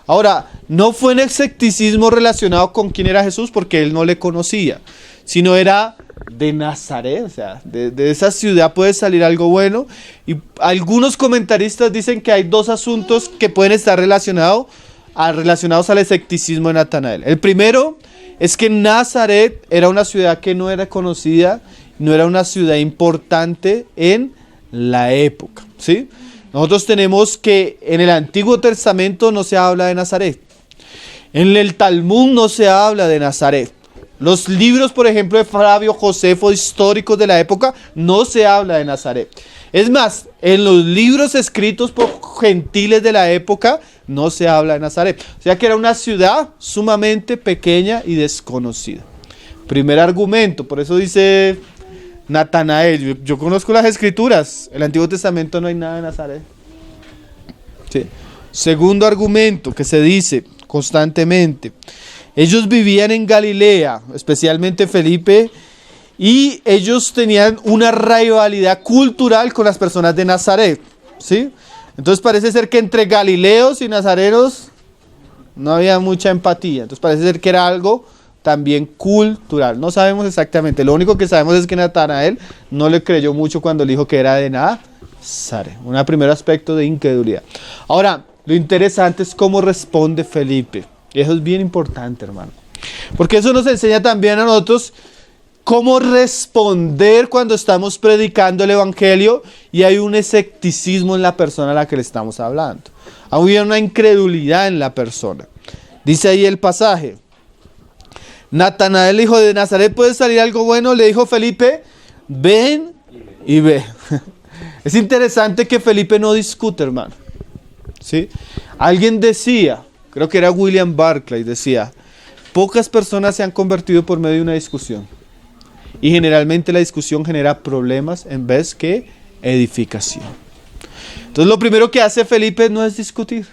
Ahora, no fue un escepticismo relacionado con quién era Jesús, porque él no le conocía, sino era de Nazaret, o sea, de esa ciudad puede salir algo bueno. Y algunos comentaristas dicen que hay dos asuntos que pueden estar relacionados al escepticismo de Natanael. El primero es que Nazaret era una ciudad que no era conocida, no era una ciudad importante en la época, ¿sí? Nosotros tenemos que en el Antiguo Testamento no se habla de Nazaret. En el Talmud no se habla de Nazaret. Los libros, por ejemplo, de Flavio Josefo, históricos de la época, no se habla de Nazaret. Es más, en los libros escritos por gentiles de la época, no se habla de Nazaret. O sea que era una ciudad sumamente pequeña y desconocida. Primer argumento, por eso dice Natanael, yo conozco las escrituras, en el Antiguo Testamento no hay nada de Nazaret. Sí. Segundo argumento que se dice constantemente, ellos vivían en Galilea, especialmente Felipe, y ellos tenían una rivalidad cultural con las personas de Nazaret, ¿sí? Entonces parece ser que entre galileos y nazarenos no había mucha empatía. Entonces parece ser que era algo también cultural. No sabemos exactamente. Lo único que sabemos es que Natanael no le creyó mucho cuando le dijo que era de Nazaret. Un primer aspecto de incredulidad. Ahora, lo interesante es cómo responde Felipe. Y eso es bien importante, hermano. Porque eso nos enseña también a nosotros cómo responder cuando estamos predicando el evangelio y hay un escepticismo en la persona a la que le estamos hablando. Había una incredulidad en la persona. Dice ahí el pasaje. Natanael, hijo de Nazaret, ¿puede salir algo bueno? Le dijo Felipe, ven y ve. Es interesante que Felipe no discute, hermano. ¿Sí? Alguien decía, creo que era William Barclay, decía, pocas personas se han convertido por medio de una discusión. Y generalmente la discusión genera problemas en vez que edificación. Entonces lo primero que hace Felipe no es discutir.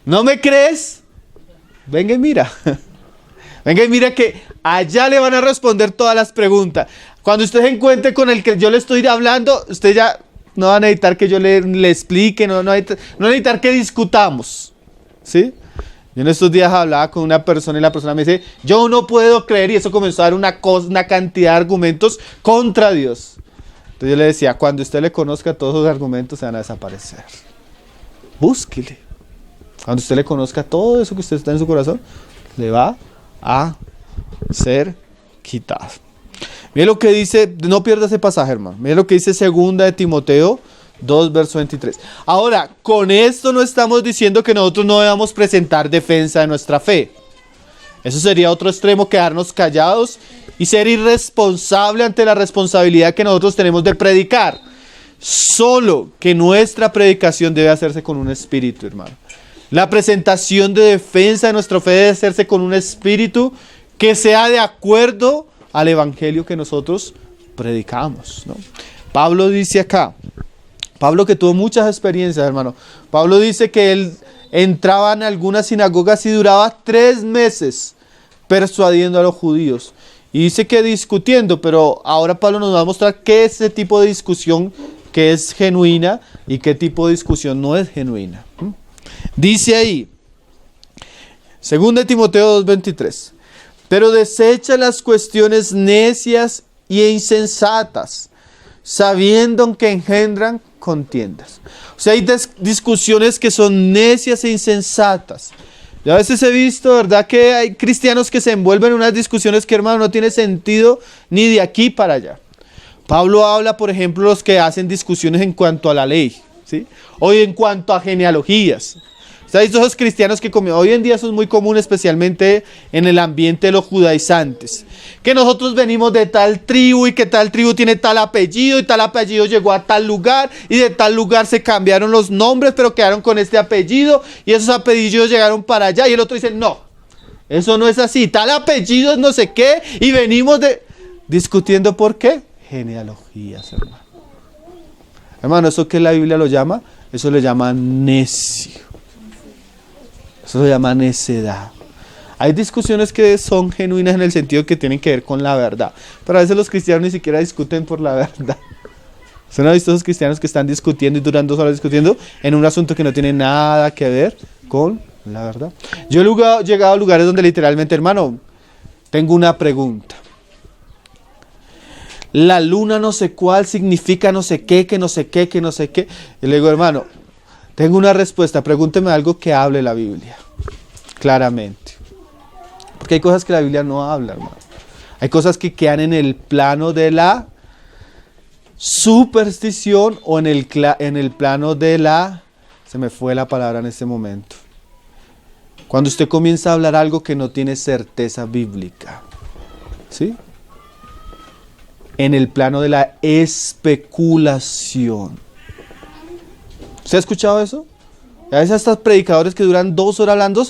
¿No me crees? Venga y mira. Venga y mira que allá le van a responder todas las preguntas. Cuando usted se encuentre con el que yo le estoy hablando, usted ya no va a necesitar que yo le explique, no va a necesitar que discutamos. ¿Sí? Yo en estos días hablaba con una persona y la persona me dice, yo no puedo creer, y eso comenzó a dar una cantidad de argumentos contra Dios. Entonces yo le decía, cuando usted le conozca todos los argumentos se van a desaparecer. Búsquele. Cuando usted le conozca todo eso que usted está en su corazón, le va a ser quitado. Mire lo que dice, no pierda ese pasaje, hermano. Mire lo que dice 2 de Timoteo 2, verso 23. Ahora, con esto no estamos diciendo que nosotros no debamos presentar defensa de nuestra fe. Eso sería otro extremo, quedarnos callados y ser irresponsable ante la responsabilidad que nosotros tenemos de predicar. Solo que nuestra predicación debe hacerse con un espíritu, hermano. La presentación de defensa de nuestra fe debe hacerse con un espíritu que sea de acuerdo al evangelio que nosotros predicamos, ¿no? Pablo dice acá, Pablo que tuvo muchas experiencias, hermano. Pablo dice que él entraba en algunas sinagogas y duraba 3 meses persuadiendo a los judíos. Y dice que discutiendo, pero ahora Pablo nos va a mostrar qué es ese tipo de discusión que es genuina y qué tipo de discusión no es genuina. Dice ahí, 2 de Timoteo 2:23, pero desecha las cuestiones necias e insensatas, sabiendo que engendran contiendas. O sea, hay discusiones que son necias e insensatas. Yo a veces he visto, ¿verdad?, que hay cristianos que se envuelven en unas discusiones que, hermano, no tiene sentido ni de aquí para allá. Pablo habla, por ejemplo, los que hacen discusiones en cuanto a la ley, ¿sí? O en cuanto a genealogías. ¿Sabes? Esos cristianos que hoy en día eso es muy común, especialmente en el ambiente de los judaizantes. Que nosotros venimos de tal tribu y que tal tribu tiene tal apellido y tal apellido llegó a tal lugar y de tal lugar se cambiaron los nombres pero quedaron con este apellido y esos apellidos llegaron para allá y el otro dice no, eso no es así, tal apellido es no sé qué y venimos discutiendo ¿por qué? Genealogías, hermano. Hermano, ¿eso qué la Biblia lo llama? Eso le llama necio. Eso se llama necedad. Hay discusiones que son genuinas en el sentido que tienen que ver con la verdad. Pero a veces los cristianos ni siquiera discuten por la verdad. ¿Se han visto esos cristianos que están discutiendo y duran 2 horas discutiendo en un asunto que no tiene nada que ver con la verdad? Yo he llegado a lugares donde literalmente, hermano, tengo una pregunta. La luna no sé cuál significa no sé qué, que no sé qué, que no sé qué. Y le digo, hermano, tengo una respuesta, pregúnteme algo que hable la Biblia, claramente. Porque hay cosas que la Biblia no habla, hermano. Hay cosas que quedan en el plano de la superstición o en el plano de la... Se me fue la palabra en este momento. Cuando usted comienza a hablar algo que no tiene certeza bíblica. ¿sí? En el plano de la especulación. ¿Usted ha escuchado eso? A veces estos predicadores que duran 2 horas hablando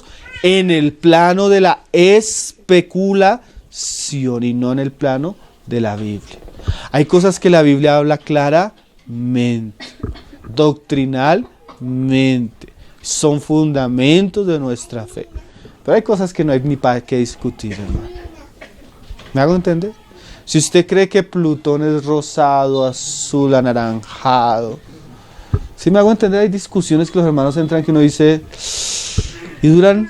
en el plano de la especulación y no en el plano de la Biblia. Hay cosas que la Biblia habla claramente, doctrinalmente, son fundamentos de nuestra fe. Pero hay cosas que no hay ni para qué discutir, hermano. ¿Me hago entender? Si usted cree que Plutón es rosado, azul, anaranjado, si me hago entender, hay discusiones que los hermanos entran que uno dice y duran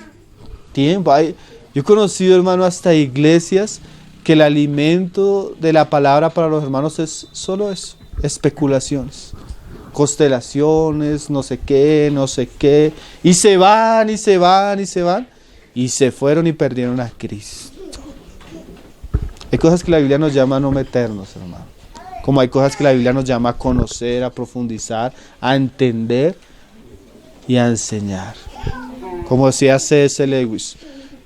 tiempo. Yo he conocido, hermano, hasta iglesias que el alimento de la palabra para los hermanos es solo eso, especulaciones, constelaciones, no sé qué, y se van, y se van, y se van, y se fueron y perdieron a Cristo. Hay cosas que la Biblia nos llama a no meternos, hermano. Como hay cosas que la Biblia nos llama a conocer, a profundizar, a entender y a enseñar. Como decía C.S. Lewis,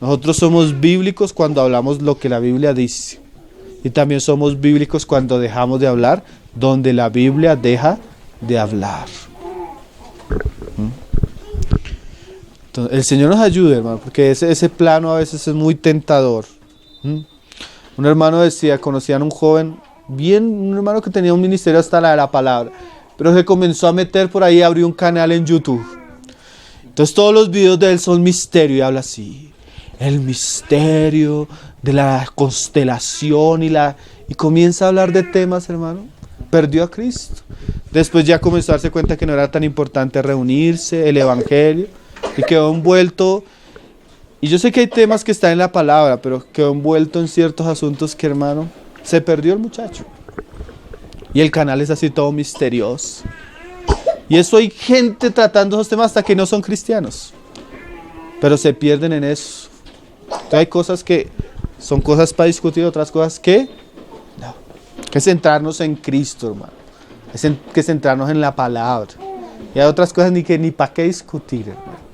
nosotros somos bíblicos cuando hablamos lo que la Biblia dice. Y también somos bíblicos cuando dejamos de hablar donde la Biblia deja de hablar. Entonces, el Señor nos ayude, hermano, porque ese plano a veces es muy tentador. Un hermano decía, conocían un joven, un hermano que tenía un ministerio hasta la palabra, pero se comenzó a meter por ahí, abrió un canal en YouTube. Entonces todos los videos de él son misterio y habla así, el misterio de la constelación y comienza a hablar de temas, hermano. Perdió a Cristo. Después ya comenzó a darse cuenta que no era tan importante reunirse, el evangelio, y quedó envuelto. Y yo sé que hay temas que están en la palabra, pero quedó envuelto en ciertos asuntos que, hermano, se perdió el muchacho. Y el canal es así todo misterioso. Y eso hay gente tratando esos temas hasta que no son cristianos. Pero se pierden en eso. Entonces hay cosas que son cosas para discutir, otras cosas que no. Hay que centrarnos en Cristo, hermano. Hay que centrarnos en la palabra. Y hay otras cosas ni para qué discutir, hermano.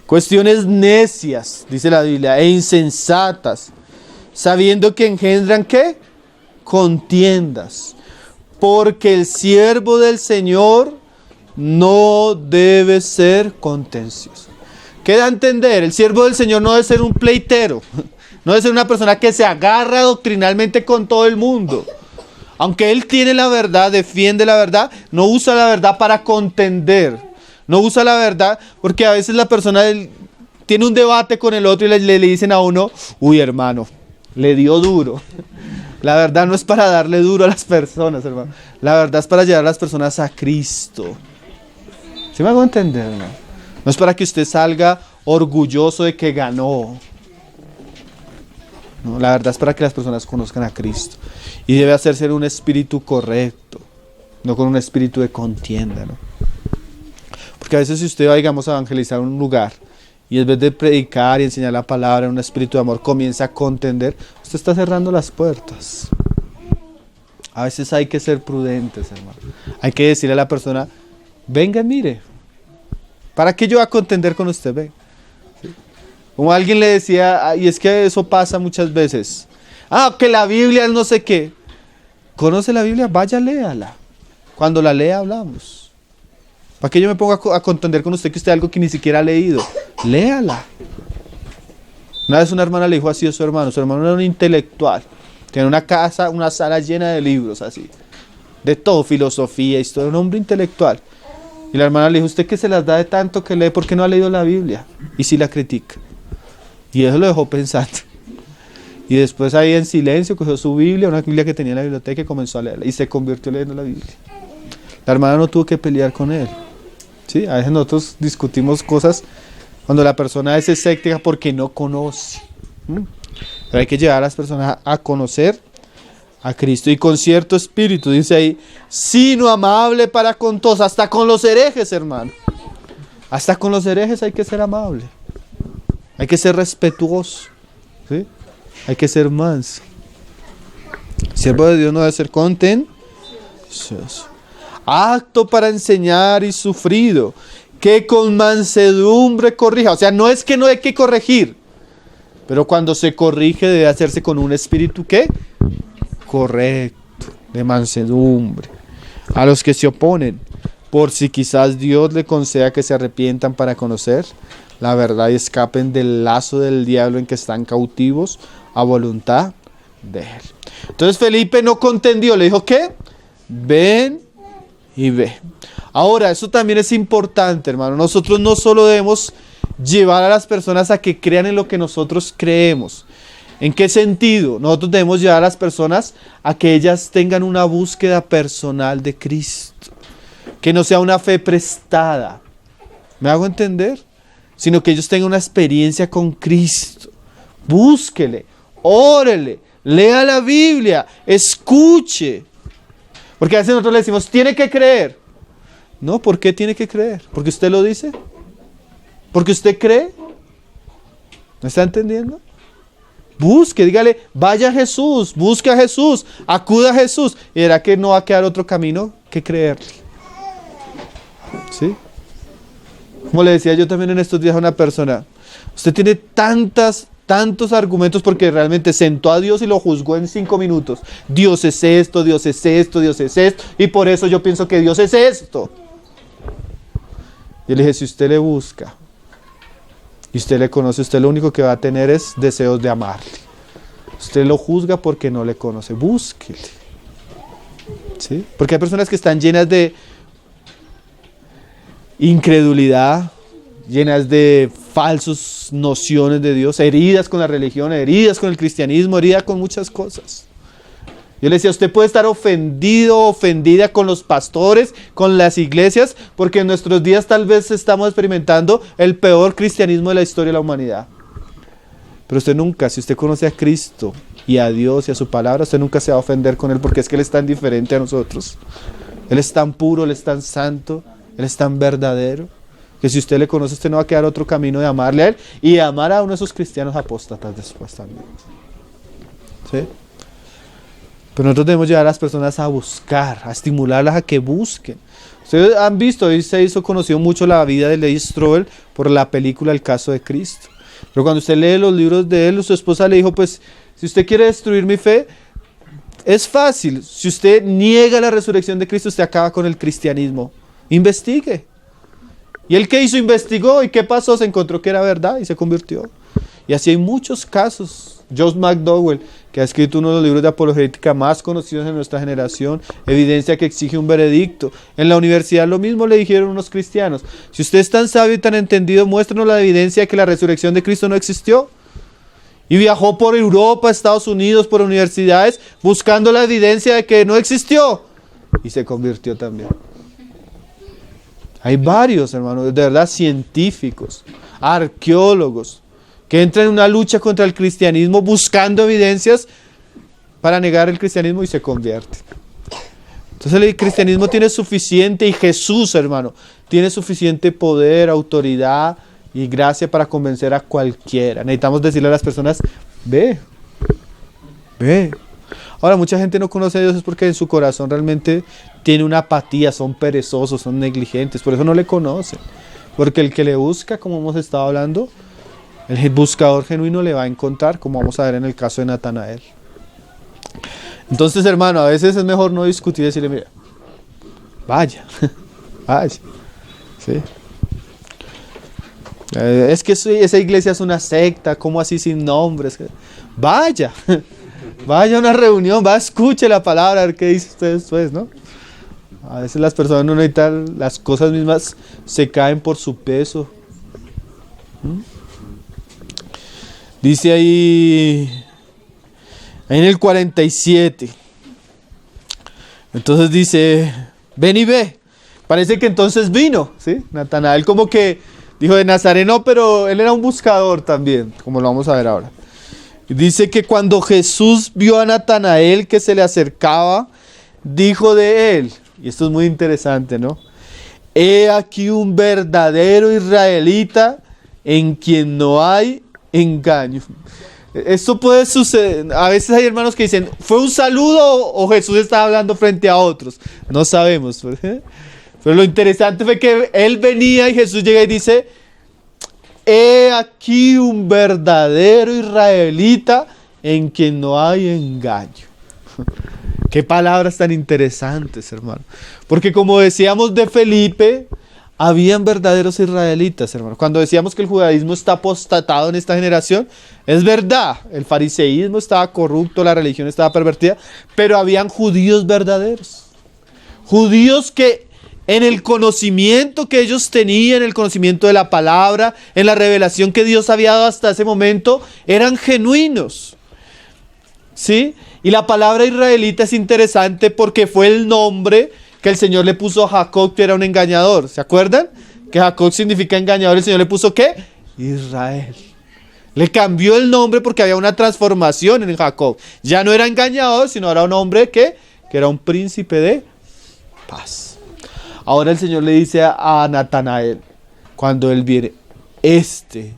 Cuestiones necias, dice la Biblia, e insensatas, sabiendo que engendran, ¿qué? Contiendas. Porque el siervo del Señor no debe ser contencioso. ¿Qué da a entender? El siervo del Señor no debe ser un pleitero. No debe ser una persona que se agarra doctrinalmente con todo el mundo. Aunque él tiene la verdad, defiende la verdad, no usa la verdad para contender. No usa la verdad porque a veces la persona tiene un debate con el otro y le dicen a uno, uy, hermano, le dio duro. La verdad no es para darle duro a las personas, hermano. La verdad es para llevar a las personas a Cristo. ¿Sí me hago entender, hermano? No es para que usted salga orgulloso de que ganó. No, la verdad es para que las personas conozcan a Cristo. Y debe hacerse en un espíritu correcto, no con un espíritu de contienda, ¿no? Porque a veces si usted va, digamos, a evangelizar un lugar y en vez de predicar y enseñar la palabra en un espíritu de amor comienza a contender, usted está cerrando las puertas. A veces hay que ser prudentes, hermano. Hay que decirle a la persona, venga, mire, ¿para qué yo voy a contender con usted? Ven. ¿Sí? Como alguien le decía, y es que eso pasa muchas veces. Que la Biblia es no sé qué. ¿Conoce la Biblia? Vaya, léala. Cuando la lea hablamos. ¿Para qué yo me pongo a contender con usted que usted algo que ni siquiera ha leído? Léala. Una vez una hermana le dijo así a su hermano. Su hermano era un intelectual. Tenía una casa, una sala llena de libros así. De todo, filosofía, historia. Un hombre intelectual. Y la hermana le dijo, usted que se las da de tanto que lee, ¿por qué no ha leído la Biblia? Y sí la critica. Y eso lo dejó pensando. Y después ahí en silencio cogió su Biblia, una Biblia que tenía en la biblioteca y comenzó a leerla. Y se convirtió leyendo la Biblia. La hermana no tuvo que pelear con él. ¿Sí? A veces nosotros discutimos cosas cuando la persona es escéptica porque no conoce. Pero hay que llevar a las personas a conocer a Cristo y con cierto espíritu, dice ahí, sino amable para con todos, hasta con los herejes, hermano. Hasta con los herejes hay que ser amable. Hay que ser respetuoso. ¿Sí? Hay que ser manso. El siervo de Dios no debe ser contencioso. Apto para enseñar y sufrido, que con mansedumbre corrija. O sea, no es que no hay que corregir, Pero cuando se corrige debe hacerse con un espíritu, ¿qué? Correcto, de mansedumbre. A los que se oponen, por si quizás Dios le conceda que se arrepientan para conocer la verdad y escapen del lazo del diablo en que están cautivos a voluntad de él. Entonces Felipe no contendió, le dijo, ¿qué? Ven y ve. Ahora, eso también es importante, hermano. Nosotros no solo debemos llevar a las personas a que crean en lo que nosotros creemos. ¿En qué sentido? Nosotros debemos llevar a las personas a que ellas tengan una búsqueda personal de Cristo. Que no sea una fe prestada. ¿Me hago entender? Sino que ellos tengan una experiencia con Cristo. Búsquele, órele, lea la Biblia, escuche. Porque a veces nosotros le decimos, tiene que creer. No, ¿por qué tiene que creer? ¿Porque usted lo dice? ¿Porque usted cree? ¿Me está entendiendo? Busque, dígale, vaya a Jesús, busque a Jesús, acuda a Jesús. Y verá que no va a quedar otro camino que creerle. ¿Sí? Como le decía yo también en estos días a una persona, usted tiene tantos argumentos porque realmente sentó a Dios y lo juzgó en 5 minutos. Dios es esto, Dios es esto, Dios es esto, y por eso yo pienso que Dios es esto. Y le dije, si usted le busca y usted le conoce, usted lo único que va a tener es deseos de amarle. Usted lo juzga porque no le conoce, búsquele. ¿Sí? Porque hay personas que están llenas de incredulidad, llenas de falsas nociones de Dios, heridas con la religión, heridas con el cristianismo, heridas con muchas cosas. Yo le decía, usted puede estar ofendido, ofendida con los pastores, con las iglesias, porque en nuestros días tal vez estamos experimentando el peor cristianismo de la historia de la humanidad. Pero usted nunca, si usted conoce a Cristo y a Dios y a su palabra, usted nunca se va a ofender con Él, porque es que Él es tan diferente a nosotros. Él es tan puro, Él es tan santo, Él es tan verdadero, que si usted le conoce, usted no va a quedar otro camino de amarle a Él y de amar a uno de esos cristianos apóstatas después también. ¿Sí? Pero nosotros debemos llevar a las personas a buscar, a estimularlas a que busquen. Ustedes han visto, hoy se hizo conocido mucho la vida de Levi Strobel por la película El caso de Cristo. Pero cuando usted lee los libros de él, su esposa le dijo, pues, si usted quiere destruir mi fe, es fácil. Si usted niega la resurrección de Cristo, usted acaba con el cristianismo. Investigue. ¿Y él qué hizo? Investigó. ¿Y qué pasó? Se encontró que era verdad y se convirtió. Y así hay muchos casos. Josh McDowell, que ha escrito uno de los libros de apologética más conocidos en nuestra generación, evidencia que exige un veredicto. En la universidad lo mismo le dijeron unos cristianos. Si usted es tan sabio y tan entendido, muéstranos la evidencia de que la resurrección de Cristo no existió. Y viajó por Europa, Estados Unidos, por universidades, buscando la evidencia de que no existió. Y se convirtió también. Hay varios, hermanos, de verdad, científicos, arqueólogos, que entran en una lucha contra el cristianismo buscando evidencias para negar el cristianismo y se convierten. Entonces el cristianismo tiene suficiente, y Jesús, hermano, tiene suficiente poder, autoridad y gracia para convencer a cualquiera. Necesitamos decirle a las personas, ve. Ahora, mucha gente no conoce a Dios es porque en su corazón realmente tiene una apatía, son perezosos, son negligentes, por eso no le conocen. Porque el que le busca, como hemos estado hablando, el buscador genuino le va a encontrar, como vamos a ver en el caso de Natanael. Entonces, hermano, a veces es mejor no discutir y decirle, mira, vaya. ¿Sí? Es que esa iglesia es una secta, ¿cómo así sin nombres? Vaya a una reunión, escuche la palabra, a ver qué dice usted después, ¿no? A veces las personas no necesitan, las cosas mismas se caen por su peso. Dice ahí en el 47. Entonces dice, ven y ve. Parece que entonces vino, ¿sí? Natanael como que dijo de Nazareno, pero él era un buscador también, como lo vamos a ver ahora. Dice que cuando Jesús vio a Natanael que se le acercaba, dijo de él, y esto es muy interesante, ¿no? He aquí un verdadero israelita en quien no hay engaño. Esto puede suceder. A veces hay hermanos que dicen, ¿fue un saludo o Jesús estaba hablando frente a otros? No sabemos. Pero lo interesante fue que él venía y Jesús llega y dice, he aquí un verdadero israelita en quien no hay engaño. Qué palabras tan interesantes, hermano. Porque como decíamos de Felipe, habían verdaderos israelitas, hermano. Cuando decíamos que el judaísmo está apostatado en esta generación, es verdad. El fariseísmo estaba corrupto, la religión estaba pervertida, pero habían judíos verdaderos. Judíos que en el conocimiento que ellos tenían, en el conocimiento de la palabra, en la revelación que Dios había dado hasta ese momento, eran genuinos. ¿Sí? Y la palabra israelita es interesante porque fue el nombre que el Señor le puso a Jacob, que era un engañador. ¿Se acuerdan? Que Jacob significa engañador. El Señor le puso ¿qué? Israel. Le cambió el nombre porque había una transformación en Jacob. Ya no era engañador, sino era un hombre que era un príncipe de paz. Ahora el Señor le dice a Natanael, cuando él viene, este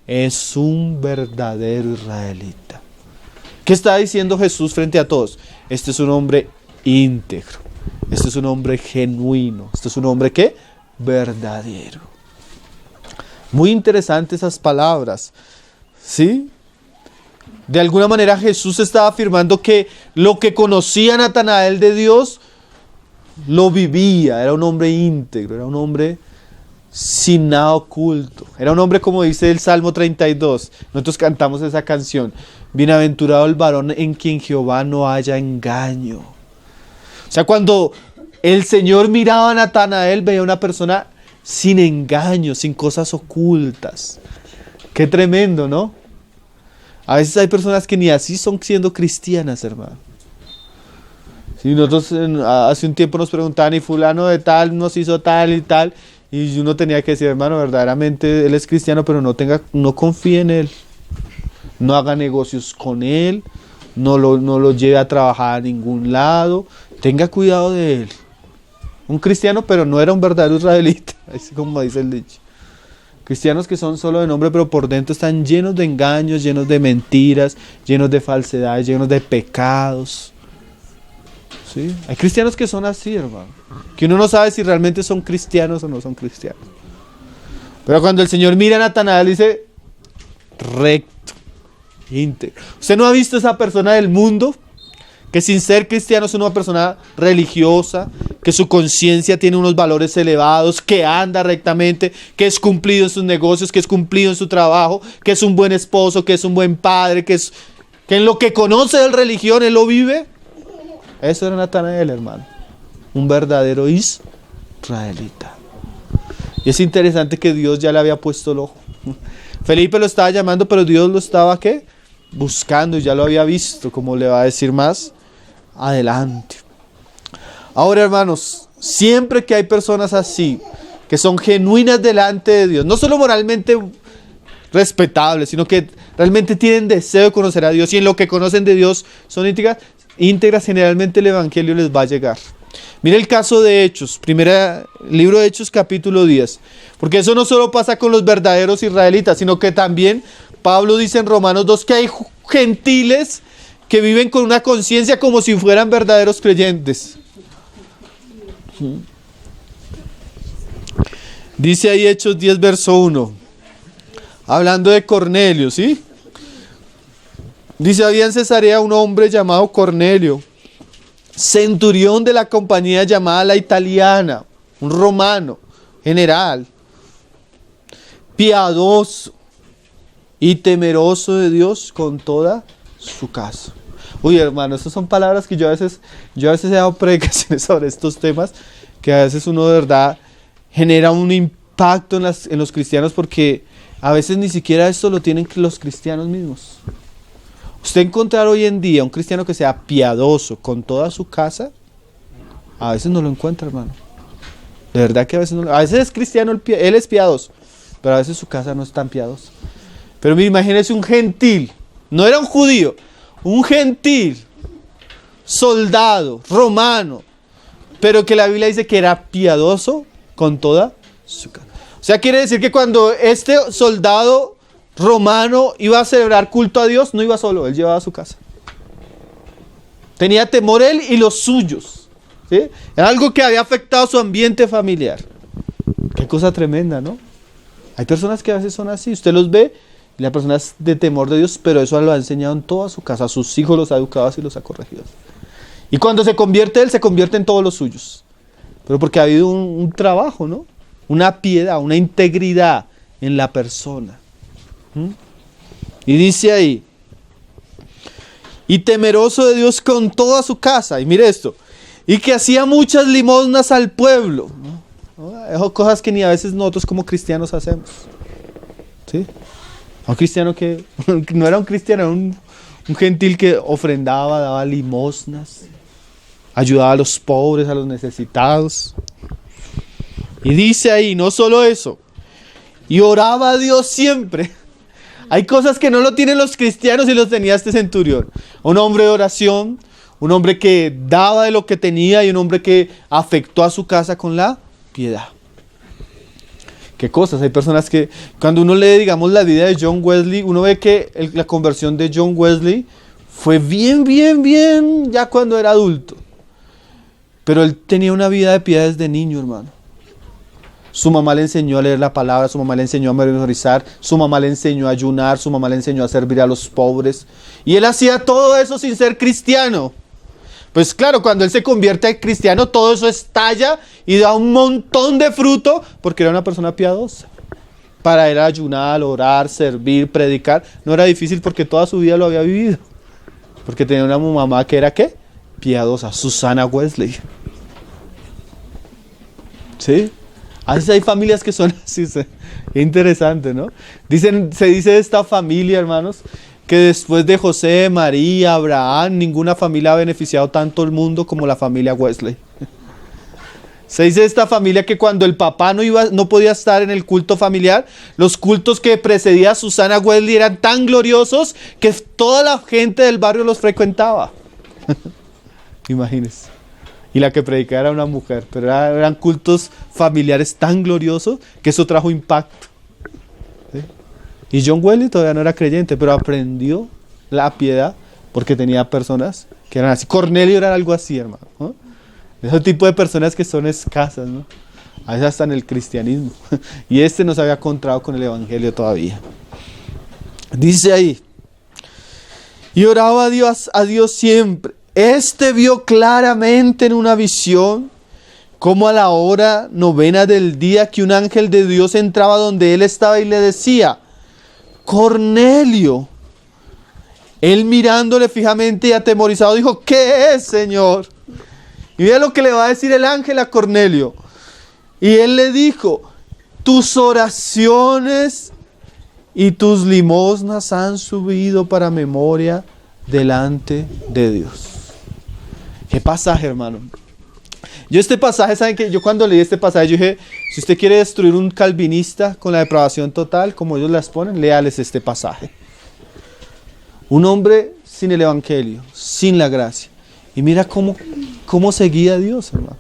es un verdadero israelita. ¿Qué está diciendo Jesús frente a todos? Este es un hombre íntegro. Este es un hombre genuino. Este es un hombre ¿qué? Verdadero. Muy interesantes esas palabras. ¿Sí? De alguna manera Jesús estaba afirmando que lo que conocía Natanael de Dios, lo vivía. Era un hombre íntegro. Era un hombre sin nada oculto. Era un hombre como dice el Salmo 32. Nosotros cantamos esa canción. Bienaventurado el varón en quien Jehová no haya engaño. O sea, cuando el Señor miraba a Natanael, veía una persona sin engaño, sin cosas ocultas. Qué tremendo, ¿no? A veces hay personas que ni así son siendo cristianas, hermano. Si nosotros hace un tiempo nos preguntaban, y fulano de tal nos hizo tal y tal, y uno tenía que decir, hermano, verdaderamente él es cristiano, pero no confíe en él. No haga negocios con él, no lo lleve a trabajar a ningún lado, tenga cuidado de él. Un cristiano, pero no era un verdadero israelita, así como dice el dicho. Cristianos que son solo de nombre, pero por dentro están llenos de engaños, llenos de mentiras, llenos de falsedades, llenos de pecados. ¿Sí? Hay cristianos que son así, hermano, que uno no sabe si realmente son cristianos o no son cristianos. Pero cuando el Señor mira a Natanael, dice, recto. Íntegro. ¿Usted no ha visto esa persona del mundo que sin ser cristiano es una persona religiosa, que su conciencia tiene unos valores elevados, que anda rectamente, que es cumplido en sus negocios, que es cumplido en su trabajo, que es un buen esposo, que es un buen padre, que en lo que conoce de religión él lo vive? Eso era Natanael, hermano, un verdadero israelita. Y es interesante que Dios ya le había puesto el ojo. Felipe lo estaba llamando, pero Dios lo estaba ¿qué? Buscando, y ya lo había visto, como le va a decir más adelante. Ahora, hermanos, siempre que hay personas así, que son genuinas delante de Dios, no solo moralmente respetables, sino que realmente tienen deseo de conocer a Dios, y en lo que conocen de Dios son íntegras, generalmente el evangelio les va a llegar. Mire el caso de Hechos, libro de Hechos capítulo 10, porque eso no solo pasa con los verdaderos israelitas, sino que también Pablo dice en Romanos 2 que hay gentiles que viven con una conciencia como si fueran verdaderos creyentes. Dice ahí Hechos 10 verso 1, hablando de Cornelio, ¿sí? Dice, había en Cesarea un hombre llamado Cornelio, centurión de la compañía llamada La Italiana, un romano, general, piadoso y temeroso de Dios con toda su casa. Uy, hermano, esas son palabras que yo a veces he dado predicaciones sobre estos temas, que a veces uno de verdad genera un impacto en los cristianos, porque a veces ni siquiera esto lo tienen los cristianos mismos. Usted encontrar hoy en día un cristiano que sea piadoso con toda su casa, a veces no lo encuentra, hermano. De verdad que a veces es cristiano, él es piadoso, pero a veces su casa no es tan piadosa. Pero mire, imagínese un gentil, no era un judío, un gentil, soldado, romano, pero que la Biblia dice que era piadoso con toda su casa. O sea, quiere decir que cuando este soldado romano iba a celebrar culto a Dios, no iba solo, él llevaba a su casa. Tenía temor él y los suyos, ¿sí? Era algo que había afectado su ambiente familiar. Qué cosa tremenda, ¿no? Hay personas que a veces son así, usted los ve, y la persona es de temor de Dios, pero eso lo ha enseñado en toda su casa, a sus hijos los ha educado así y los ha corregido. Y cuando se convierte él, se convierte en todos los suyos. Pero porque ha habido un trabajo, ¿no? Una piedad, una integridad en la persona. Y dice ahí, y temeroso de Dios con toda su casa, y mire esto, y que hacía muchas limosnas al pueblo, ¿no? Esas cosas que ni a veces nosotros como cristianos hacemos, ¿sí? Un cristiano que no era un cristiano, era un gentil que ofrendaba, daba limosnas, ayudaba a los pobres, a los necesitados. Y dice ahí, no solo eso, y oraba a Dios siempre. Hay cosas que no lo tienen los cristianos y los tenía este centurión. Un hombre de oración, un hombre que daba de lo que tenía y un hombre que afectó a su casa con la piedad. ¿Qué cosas? Hay personas que cuando uno lee, digamos, la vida de John Wesley, uno ve que la conversión de John Wesley fue bien, ya cuando era adulto. Pero él tenía una vida de piedad desde niño, hermano. Su mamá le enseñó a leer la palabra, su mamá le enseñó a memorizar, su mamá le enseñó a ayunar, su mamá le enseñó a servir a los pobres. Y él hacía todo eso sin ser cristiano. Pues claro, cuando él se convierte en cristiano, todo eso estalla y da un montón de fruto, porque era una persona piadosa. Para él ayunar, orar, servir, predicar, no era difícil porque toda su vida lo había vivido. Porque tenía una mamá que era, ¿qué? Piadosa, Susana Wesley. ¿Sí? A veces hay familias que son así, interesante, ¿no? Se dice de esta familia, hermanos, que después de José, María, Abraham, ninguna familia ha beneficiado tanto al mundo como la familia Wesley. Se dice de esta familia que cuando el papá no podía estar en el culto familiar, los cultos que precedía a Susana Wesley eran tan gloriosos que toda la gente del barrio los frecuentaba. Imagínense. Y la que predicaba era una mujer, pero eran cultos familiares tan gloriosos que eso trajo impacto. ¿Sí? Y John Wesley todavía no era creyente, pero aprendió la piedad porque tenía personas que eran así. Cornelio era algo así, hermano, ¿no? Ese tipo de personas que son escasas, ¿no? A veces hasta en el cristianismo. Y no se había encontrado con el evangelio todavía. Dice ahí, y oraba a Dios siempre. Vio claramente en una visión como a la hora 9 del día que un ángel de Dios entraba donde él estaba y le decía, Cornelio. Él mirándole fijamente y atemorizado dijo, ¿qué es, Señor? Y mira lo que le va a decir el ángel a Cornelio. Y él le dijo, tus oraciones y tus limosnas han subido para memoria delante de Dios. ¿Qué pasaje, hermano? Yo este pasaje, ¿saben qué? Yo cuando leí este pasaje, yo dije, si usted quiere destruir un calvinista con la depravación total, como ellos las ponen, léales este pasaje. Un hombre sin el evangelio, sin la gracia. Y mira cómo seguía a Dios, hermano.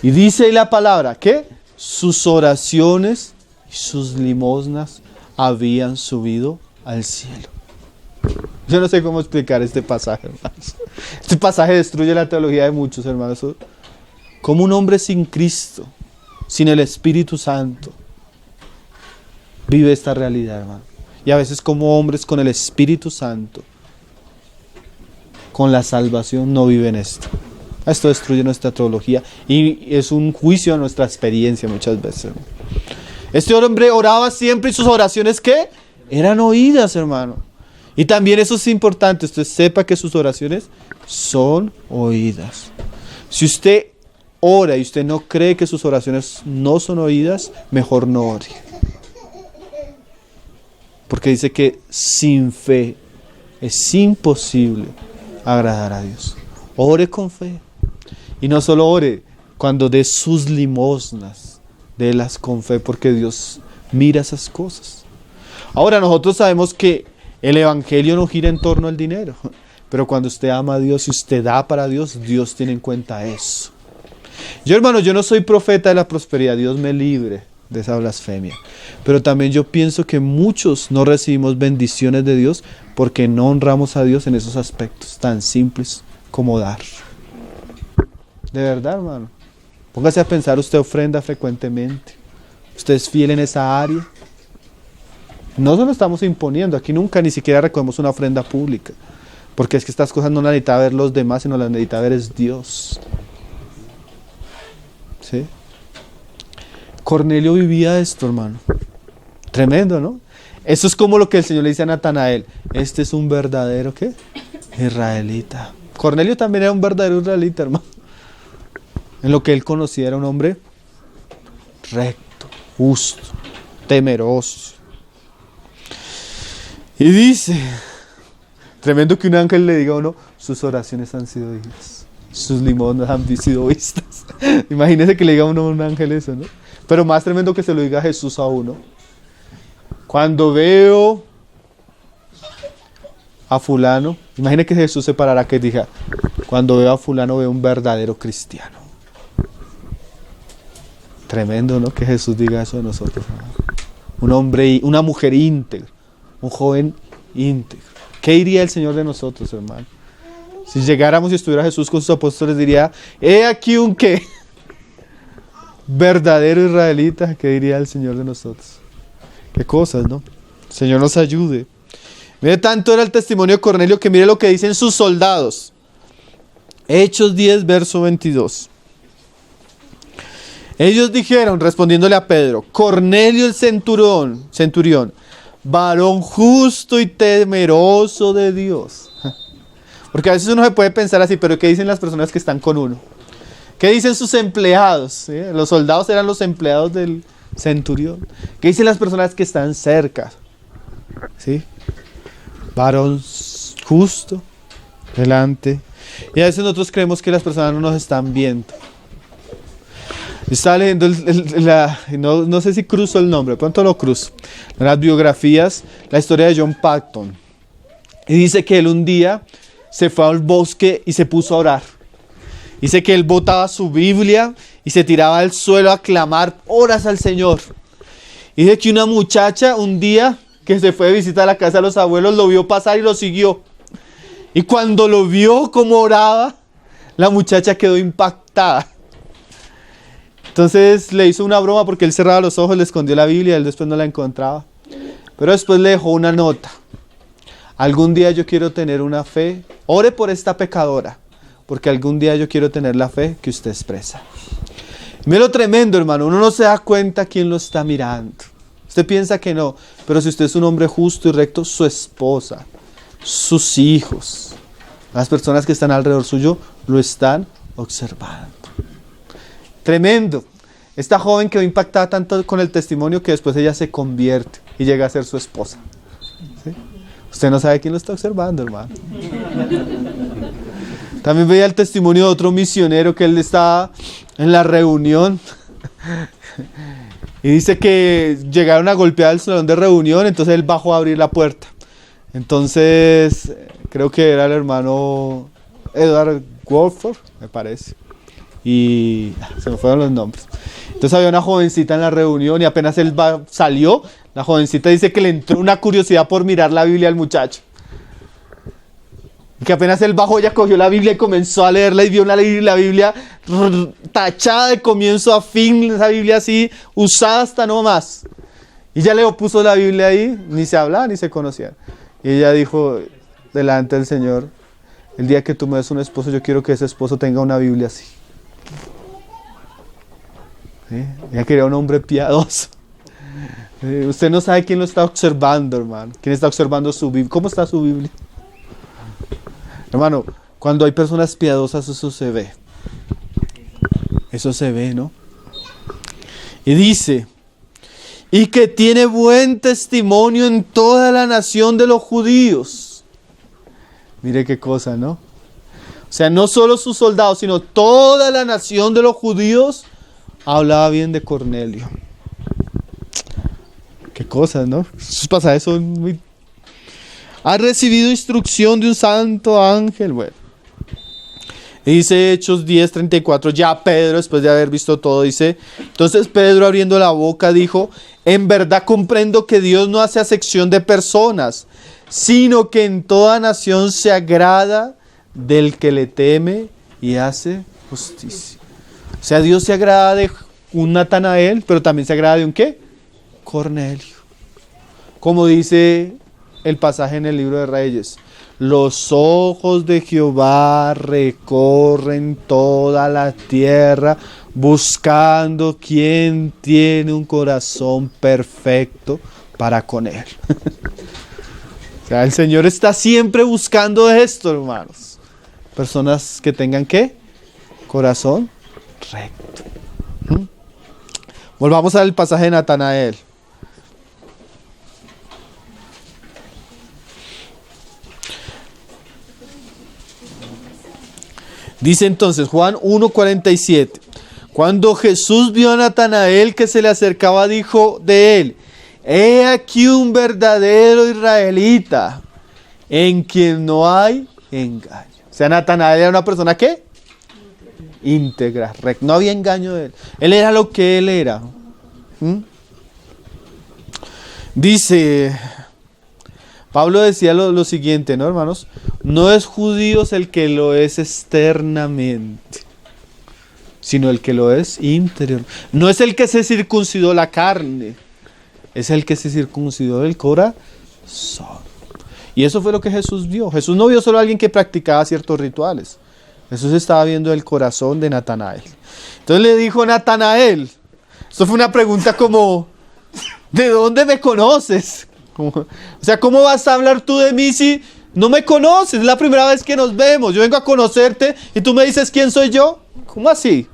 Y dice ahí la palabra, ¿qué? Sus oraciones y sus limosnas habían subido al cielo. Yo no sé cómo explicar este pasaje, hermanos. Este pasaje destruye la teología de muchos, hermanos. Como un hombre sin Cristo, sin el Espíritu Santo, vive esta realidad, hermano. Y a veces como hombres con el Espíritu Santo, con la salvación, no viven esto. Esto destruye nuestra teología y es un juicio a nuestra experiencia muchas veces, hermano. Este hombre oraba siempre y sus oraciones, ¿qué? Eran oídas, hermano. Y también eso es importante, usted sepa que sus oraciones son oídas. Si usted ora y usted no cree que sus oraciones no son oídas, mejor no ore. Porque dice que sin fe es imposible agradar a Dios. Ore con fe. Y no solo ore, cuando dé sus limosnas, délas con fe, porque Dios mira esas cosas. Ahora nosotros sabemos que el evangelio no gira en torno al dinero, pero cuando usted ama a Dios y usted da para Dios, Dios tiene en cuenta eso. Yo, hermano, yo no soy profeta de la prosperidad, Dios me libre de esa blasfemia, pero también yo pienso que muchos no recibimos bendiciones de Dios porque no honramos a Dios en esos aspectos tan simples como dar. De verdad, hermano, póngase a pensar, usted ofrenda frecuentemente, ¿Usted es fiel en esa área? No se lo estamos imponiendo. Aquí nunca ni siquiera recogemos una ofrenda pública. Porque es que estas cosas no las necesita ver los demás, sino las necesita ver es Dios. ¿Sí? Cornelio vivía esto, hermano. Tremendo, ¿no? Eso es como lo que el Señor le dice a Natanael. Este es un verdadero, ¿qué? Israelita. Cornelio también era un verdadero israelita, hermano. En lo que él conocía era un hombre recto, justo, temeroso. Y dice, tremendo que un ángel le diga a uno, sus oraciones han sido oídas, sus limosnas han sido vistas. Imagínese que le diga a uno un ángel eso, ¿no? Pero más tremendo que se lo diga Jesús a uno. Cuando veo a fulano, imagine que Jesús se parará que diga, cuando veo a fulano veo un verdadero cristiano. Tremendo, ¿no? Que Jesús diga eso de nosotros, hermano. Un hombre, una mujer íntegra, un joven íntegro. ¿Qué diría el Señor de nosotros, hermano? Si llegáramos y estuviera Jesús con sus apóstoles, diría, he aquí un qué, verdadero israelita. ¿Qué diría el Señor de nosotros? Qué cosas, ¿no? El Señor nos ayude. Mire, tanto era el testimonio de Cornelio que mire lo que dicen sus soldados. Hechos 10, verso 22. Ellos dijeron, respondiéndole a Pedro, Cornelio el centurión, varón justo y temeroso de Dios. Porque a veces uno se puede pensar así, pero ¿qué dicen las personas que están con uno? ¿Qué dicen sus empleados? ¿Sí? Los soldados eran los empleados del centurión. ¿Qué dicen las personas que están cerca? ¿Sí? Varón justo, delante. Y a veces nosotros creemos que las personas no nos están viendo. Estaba leyendo, no sé si cruzo el nombre, de pronto lo cruzo, en las biografías, la historia de John Patton. Y dice que él un día se fue al bosque y se puso a orar. Dice que él botaba su Biblia y se tiraba al suelo a clamar horas al Señor. Y dice que una muchacha un día que se fue de visita a la casa de los abuelos lo vio pasar y lo siguió. Y cuando lo vio como oraba, la muchacha quedó impactada. Entonces le hizo una broma porque él cerraba los ojos, le escondió la Biblia, él después no la encontraba. Pero después le dejó una nota. Algún día yo quiero tener una fe, ore por esta pecadora, porque algún día yo quiero tener la fe que usted expresa. Mira lo tremendo, hermano, uno no se da cuenta quién lo está mirando. Usted piensa que no, pero si usted es un hombre justo y recto, su esposa, sus hijos, las personas que están alrededor suyo, lo están observando. Tremendo. Esta joven quedó impactada tanto con el testimonio que después ella se convierte y llega a ser su esposa. ¿Sí? Usted no sabe quién lo está observando, hermano. También veía el testimonio de otro misionero que él estaba en la reunión y dice que llegaron a golpear el salón de reunión, entonces él bajó a abrir la puerta. Entonces creo que era el hermano Edward Wolford, me parece. Y se me fueron los nombres. Entonces había una jovencita en la reunión y apenas él salió, la jovencita dice que le entró una curiosidad por mirar la Biblia al muchacho. Y que apenas él bajó, ella cogió la Biblia y comenzó a leerla y vio la Biblia tachada de comienzo a fin, esa Biblia así, usada hasta no más. Y ya le puso la Biblia ahí, ni se hablaba ni se conocían. Y ella dijo delante del Señor, el día que tú me des un esposo, yo quiero que ese esposo tenga una Biblia así. ¿Sí? Ella quería un hombre piadoso. Usted no sabe quién lo está observando, hermano. ¿Quién está observando su Biblia? ¿Cómo está su Biblia? Hermano, cuando hay personas piadosas, eso se ve. Eso se ve, ¿no? Y dice, y que tiene buen testimonio en toda la nación de los judíos. Mire qué cosa, ¿no? O sea, no solo sus soldados, sino toda la nación de los judíos hablaba bien de Cornelio. Qué cosas, ¿no? Esos pasajes son muy... Ha recibido instrucción de un santo ángel. Bueno. Y dice Hechos 10:34. Ya Pedro, después de haber visto todo, dice: entonces Pedro, abriendo la boca, dijo: en verdad comprendo que Dios no hace acepción de personas, sino que en toda nación se agrada del que le teme y hace justicia. O sea, Dios se agrada de un Natanael, pero también se agrada de un ¿qué? Cornelio. Como dice el pasaje en el libro de Reyes, los ojos de Jehová recorren toda la tierra buscando quien tiene un corazón perfecto para con él. O sea, el Señor está siempre buscando esto, hermanos. Personas que tengan ¿qué? Corazón recto. Volvamos al pasaje de Natanael. Dice entonces Juan 1:47. Cuando Jesús vio a Natanael que se le acercaba, dijo de él: he aquí un verdadero israelita, en quien no hay engaño. O sea, Natanael era una persona ¿qué? Íntegra, recta. No había engaño de él. Él era lo que él era. Dice, Pablo decía lo siguiente, ¿no, hermanos? No es judíos el que lo es externamente, sino el que lo es interior. No es el que se circuncidó la carne, es el que se circuncidó el corazón. Y eso fue lo que Jesús vio. Jesús no vio solo a alguien que practicaba ciertos rituales. Jesús estaba viendo el corazón de Natanael. Entonces le dijo Natanael, esto fue una pregunta como, ¿de dónde me conoces? O sea, ¿cómo vas a hablar tú de mí si no me conoces? Es la primera vez que nos vemos. Yo vengo a conocerte y tú me dices quién soy yo. ¿Cómo así?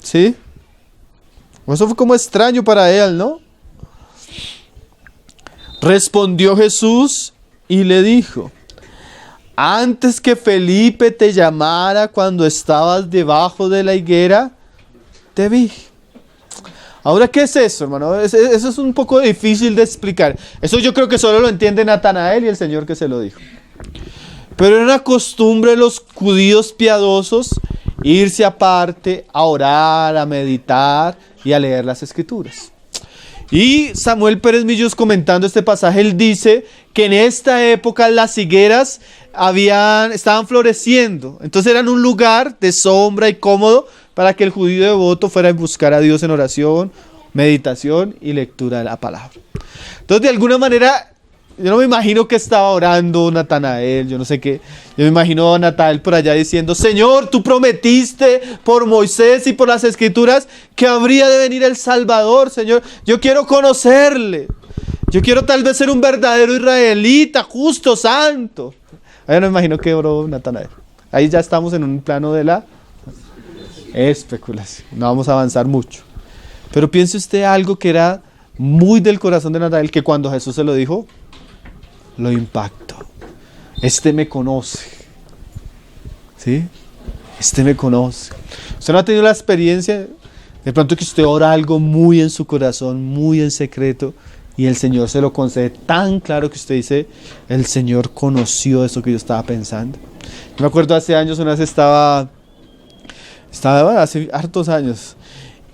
¿Sí? Eso fue como extraño para él, ¿no? Respondió Jesús y le dijo: antes que Felipe te llamara cuando estabas debajo de la higuera, te vi. Ahora, ¿qué es eso, hermano? Eso es un poco difícil de explicar. Eso yo creo que solo lo entiende Natanael y el Señor que se lo dijo. Pero era una costumbre de los judíos piadosos irse aparte a orar, a meditar y a leer las Escrituras. Y Samuel Pérez Millos, comentando este pasaje, él dice que en esta época las higueras estaban floreciendo. Entonces eran un lugar de sombra y cómodo para que el judío devoto fuera a buscar a Dios en oración, meditación y lectura de la palabra. Entonces, de alguna manera, yo no me imagino que estaba orando Natanael, yo no sé qué. Yo me imagino a Natanael por allá diciendo: Señor, tú prometiste por Moisés y por las Escrituras que habría de venir el Salvador, Señor. Yo quiero conocerle. Yo quiero tal vez ser un verdadero israelita, justo, santo. Ahí no me imagino que oró Natanael. Ahí ya estamos en un plano de la especulación. No vamos a avanzar mucho. Pero piense usted algo que era muy del corazón de Natanael, que cuando Jesús se lo dijo, lo impactó. Este me conoce. ¿Sí? Este me conoce. Usted no ha tenido la experiencia de pronto que usted ora algo muy en su corazón, muy en secreto, y el Señor se lo concede tan claro que usted dice: el Señor conoció eso que yo estaba pensando. Yo me acuerdo hace años, una vez estaba bueno, hace hartos años,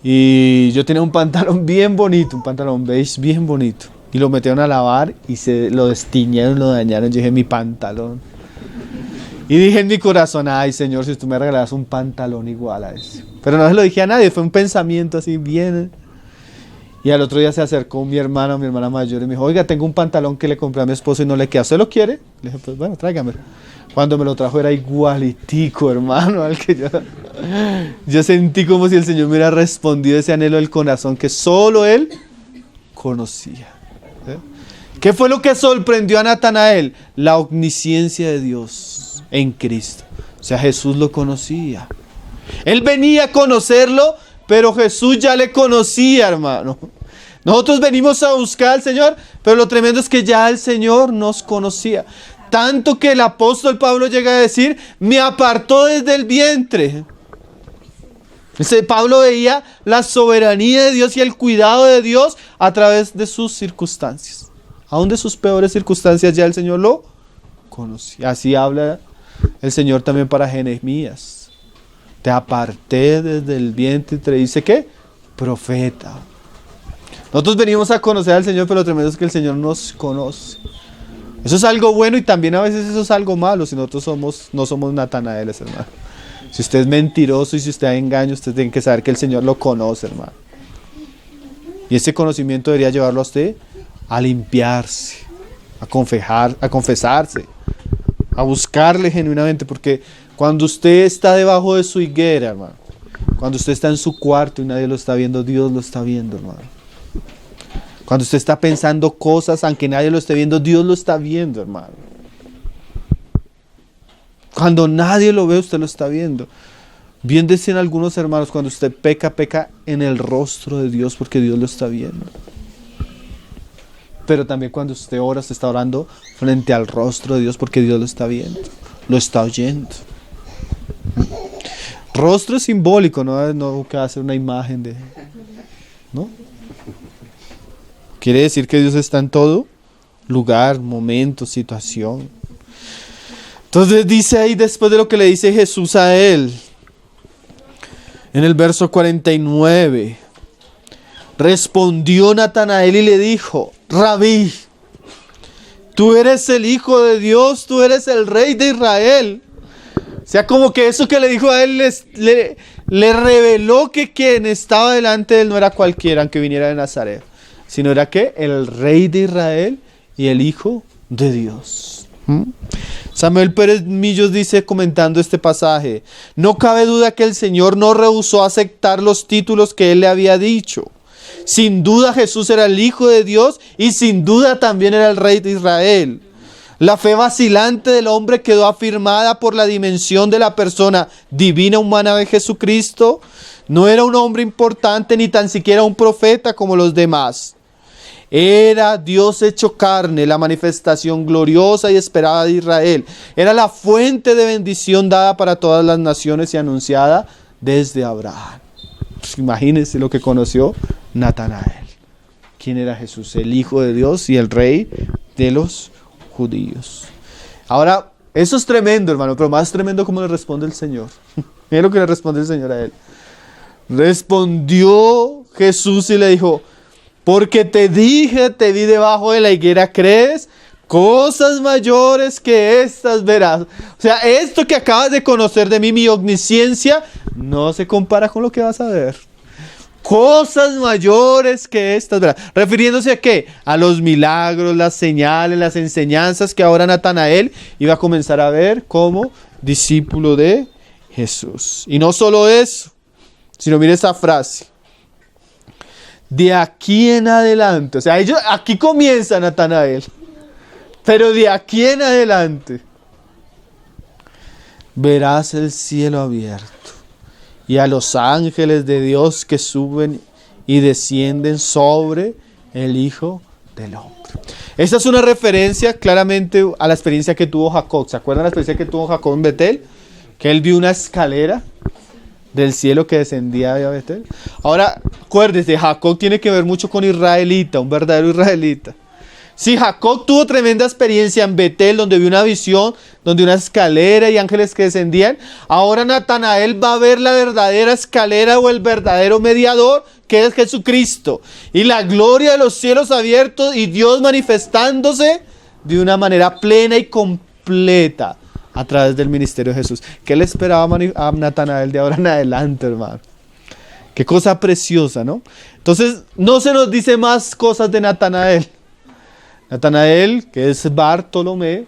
y yo tenía un pantalón bien bonito, un pantalón beige bien bonito, y lo metieron a lavar y se lo destiñeron, lo dañaron. Yo dije: mi pantalón. Y dije en mi corazón: ay, Señor, si tú me regalas un pantalón igual a ese. Pero no se lo dije a nadie, fue un pensamiento así bien. Y al otro día se acercó mi hermana mayor, y me dijo: oiga, tengo un pantalón que le compré a mi esposo y no le queda. ¿Usted lo quiere? Le dije: pues bueno, tráigame. Cuando me lo trajo era igualitico, hermano, al que yo sentí como si el Señor me hubiera respondido ese anhelo del corazón que solo Él conocía. ¿Qué fue lo que sorprendió a Natanael? La omnisciencia de Dios en Cristo. O sea, Jesús lo conocía. Él venía a conocerlo, pero Jesús ya le conocía, hermano. Nosotros venimos a buscar al Señor, pero lo tremendo es que ya el Señor nos conocía. Tanto que el apóstol Pablo llega a decir: me apartó desde el vientre. Pablo veía la soberanía de Dios y el cuidado de Dios a través de sus circunstancias. Aún de sus peores circunstancias ya el Señor lo conocía. Así habla el Señor también para Jeremías: te aparté desde el vientre y te dice ¿qué? Profeta. Nosotros venimos a conocer al Señor, pero lo tremendo es que el Señor nos conoce. Eso es algo bueno y también a veces eso es algo malo si nosotros no somos Natanaeles, hermano. Si usted es mentiroso y si usted engaña, usted tiene que saber que el Señor lo conoce, hermano. Y ese conocimiento debería llevarlo a usted a limpiarse, a confesarse, a buscarle genuinamente, porque cuando usted está debajo de su higuera, hermano, cuando usted está en su cuarto y nadie lo está viendo, Dios lo está viendo, hermano. Cuando usted está pensando cosas, aunque nadie lo esté viendo, Dios lo está viendo, hermano. Cuando nadie lo ve, usted lo está viendo. Bien decían algunos hermanos, cuando usted peca, peca en el rostro de Dios porque Dios lo está viendo. Pero también cuando usted ora, usted está orando frente al rostro de Dios porque Dios lo está viendo, lo está oyendo. Rostro es simbólico, no que hace una imagen de... ¿no? Quiere decir que Dios está en todo lugar, momento, situación. Entonces dice ahí, después de lo que le dice Jesús a él, en el verso 49, respondió Natanael y le dijo: Rabí, tú eres el Hijo de Dios, tú eres el Rey de Israel. O sea, como que eso que le dijo a él le reveló que quien estaba delante de él no era cualquiera, aunque viniera de Nazaret, sino era que el Rey de Israel y el Hijo de Dios. Samuel Pérez Millos dice, comentando este pasaje: no cabe duda que el Señor no rehusó aceptar los títulos que él le había dicho. Sin duda Jesús era el Hijo de Dios y sin duda también era el Rey de Israel. La fe vacilante del hombre quedó afirmada por la dimensión de la persona divina humana de Jesucristo. No era un hombre importante ni tan siquiera un profeta como los demás. Era Dios hecho carne, la manifestación gloriosa y esperada de Israel. Era la fuente de bendición dada para todas las naciones y anunciada desde Abraham. Pues imagínense lo que conoció Natanael. ¿Quién era Jesús? El Hijo de Dios y el Rey de los judíos. Ahora, eso es tremendo, hermano, pero más tremendo como le responde el Señor. Miren lo que le responde el Señor a él. Respondió Jesús y le dijo: porque te dije, te vi debajo de la higuera, ¿crees? Cosas mayores que estas verás. O sea, esto que acabas de conocer de mí, mi omnisciencia, no se compara con lo que vas a ver. Cosas mayores que estas verás. ¿Refiriéndose a qué? A los milagros, las señales, las enseñanzas que ahora Natanael iba a comenzar a ver como discípulo de Jesús. Y no solo eso, sino mire esa frase: de aquí en adelante. O sea, aquí comienza Natanael, pero de aquí en adelante verás el cielo abierto y a los ángeles de Dios que suben y descienden sobre el Hijo del Hombre. Esta es una referencia claramente a la experiencia que tuvo Jacob. ¿Se acuerdan la experiencia que tuvo Jacob en Betel? Que él vio una escalera del cielo que descendía de Betel. Ahora, acuérdense, Jacob tiene que ver mucho con israelita, un verdadero israelita. Si Jacob tuvo tremenda experiencia en Betel, donde vio una visión, donde una escalera y ángeles que descendían, ahora Natanael va a ver la verdadera escalera o el verdadero mediador, que es Jesucristo. Y la gloria de los cielos abiertos y Dios manifestándose de una manera plena y completa a través del ministerio de Jesús. ¿Qué le esperaba a Natanael de ahora en adelante, hermano? Qué cosa preciosa, ¿no? Entonces, no se nos dice más cosas de Natanael. Natanael, que es Bartolomé,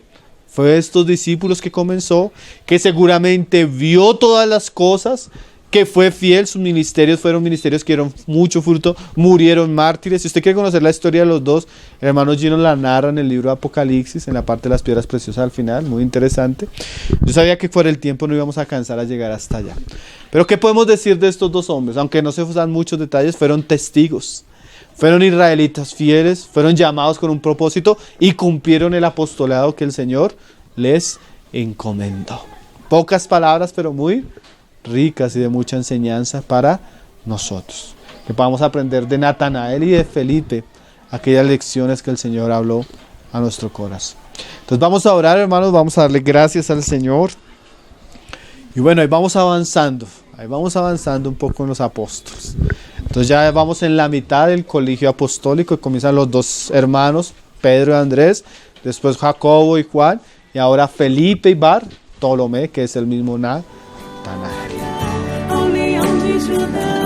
fue de estos discípulos que comenzó, que seguramente vio todas las cosas, que fue fiel. Sus ministerios fueron ministerios que dieron mucho fruto, murieron mártires. Si usted quiere conocer la historia de los dos, el hermano Gino la narra en el libro de Apocalipsis, en la parte de las piedras preciosas al final, muy interesante. Yo sabía que por el tiempo no íbamos a alcanzar a llegar hasta allá. Pero ¿qué podemos decir de estos dos hombres? Aunque no se usan muchos detalles, fueron testigos. Fueron israelitas fieles, fueron llamados con un propósito y cumplieron el apostolado que el Señor les encomendó. Pocas palabras, pero muy ricas y de mucha enseñanza para nosotros. Que podamos aprender de Natanael y de Felipe aquellas lecciones que el Señor habló a nuestro corazón. Entonces vamos a orar, hermanos, vamos a darle gracias al Señor. Y bueno, ahí vamos avanzando un poco en los apóstoles. Entonces ya vamos en la mitad del colegio apostólico y comienzan los dos hermanos, Pedro y Andrés, después Jacobo y Juan, y ahora Felipe y Bartolomé, que es el mismo Natanael. de Judá.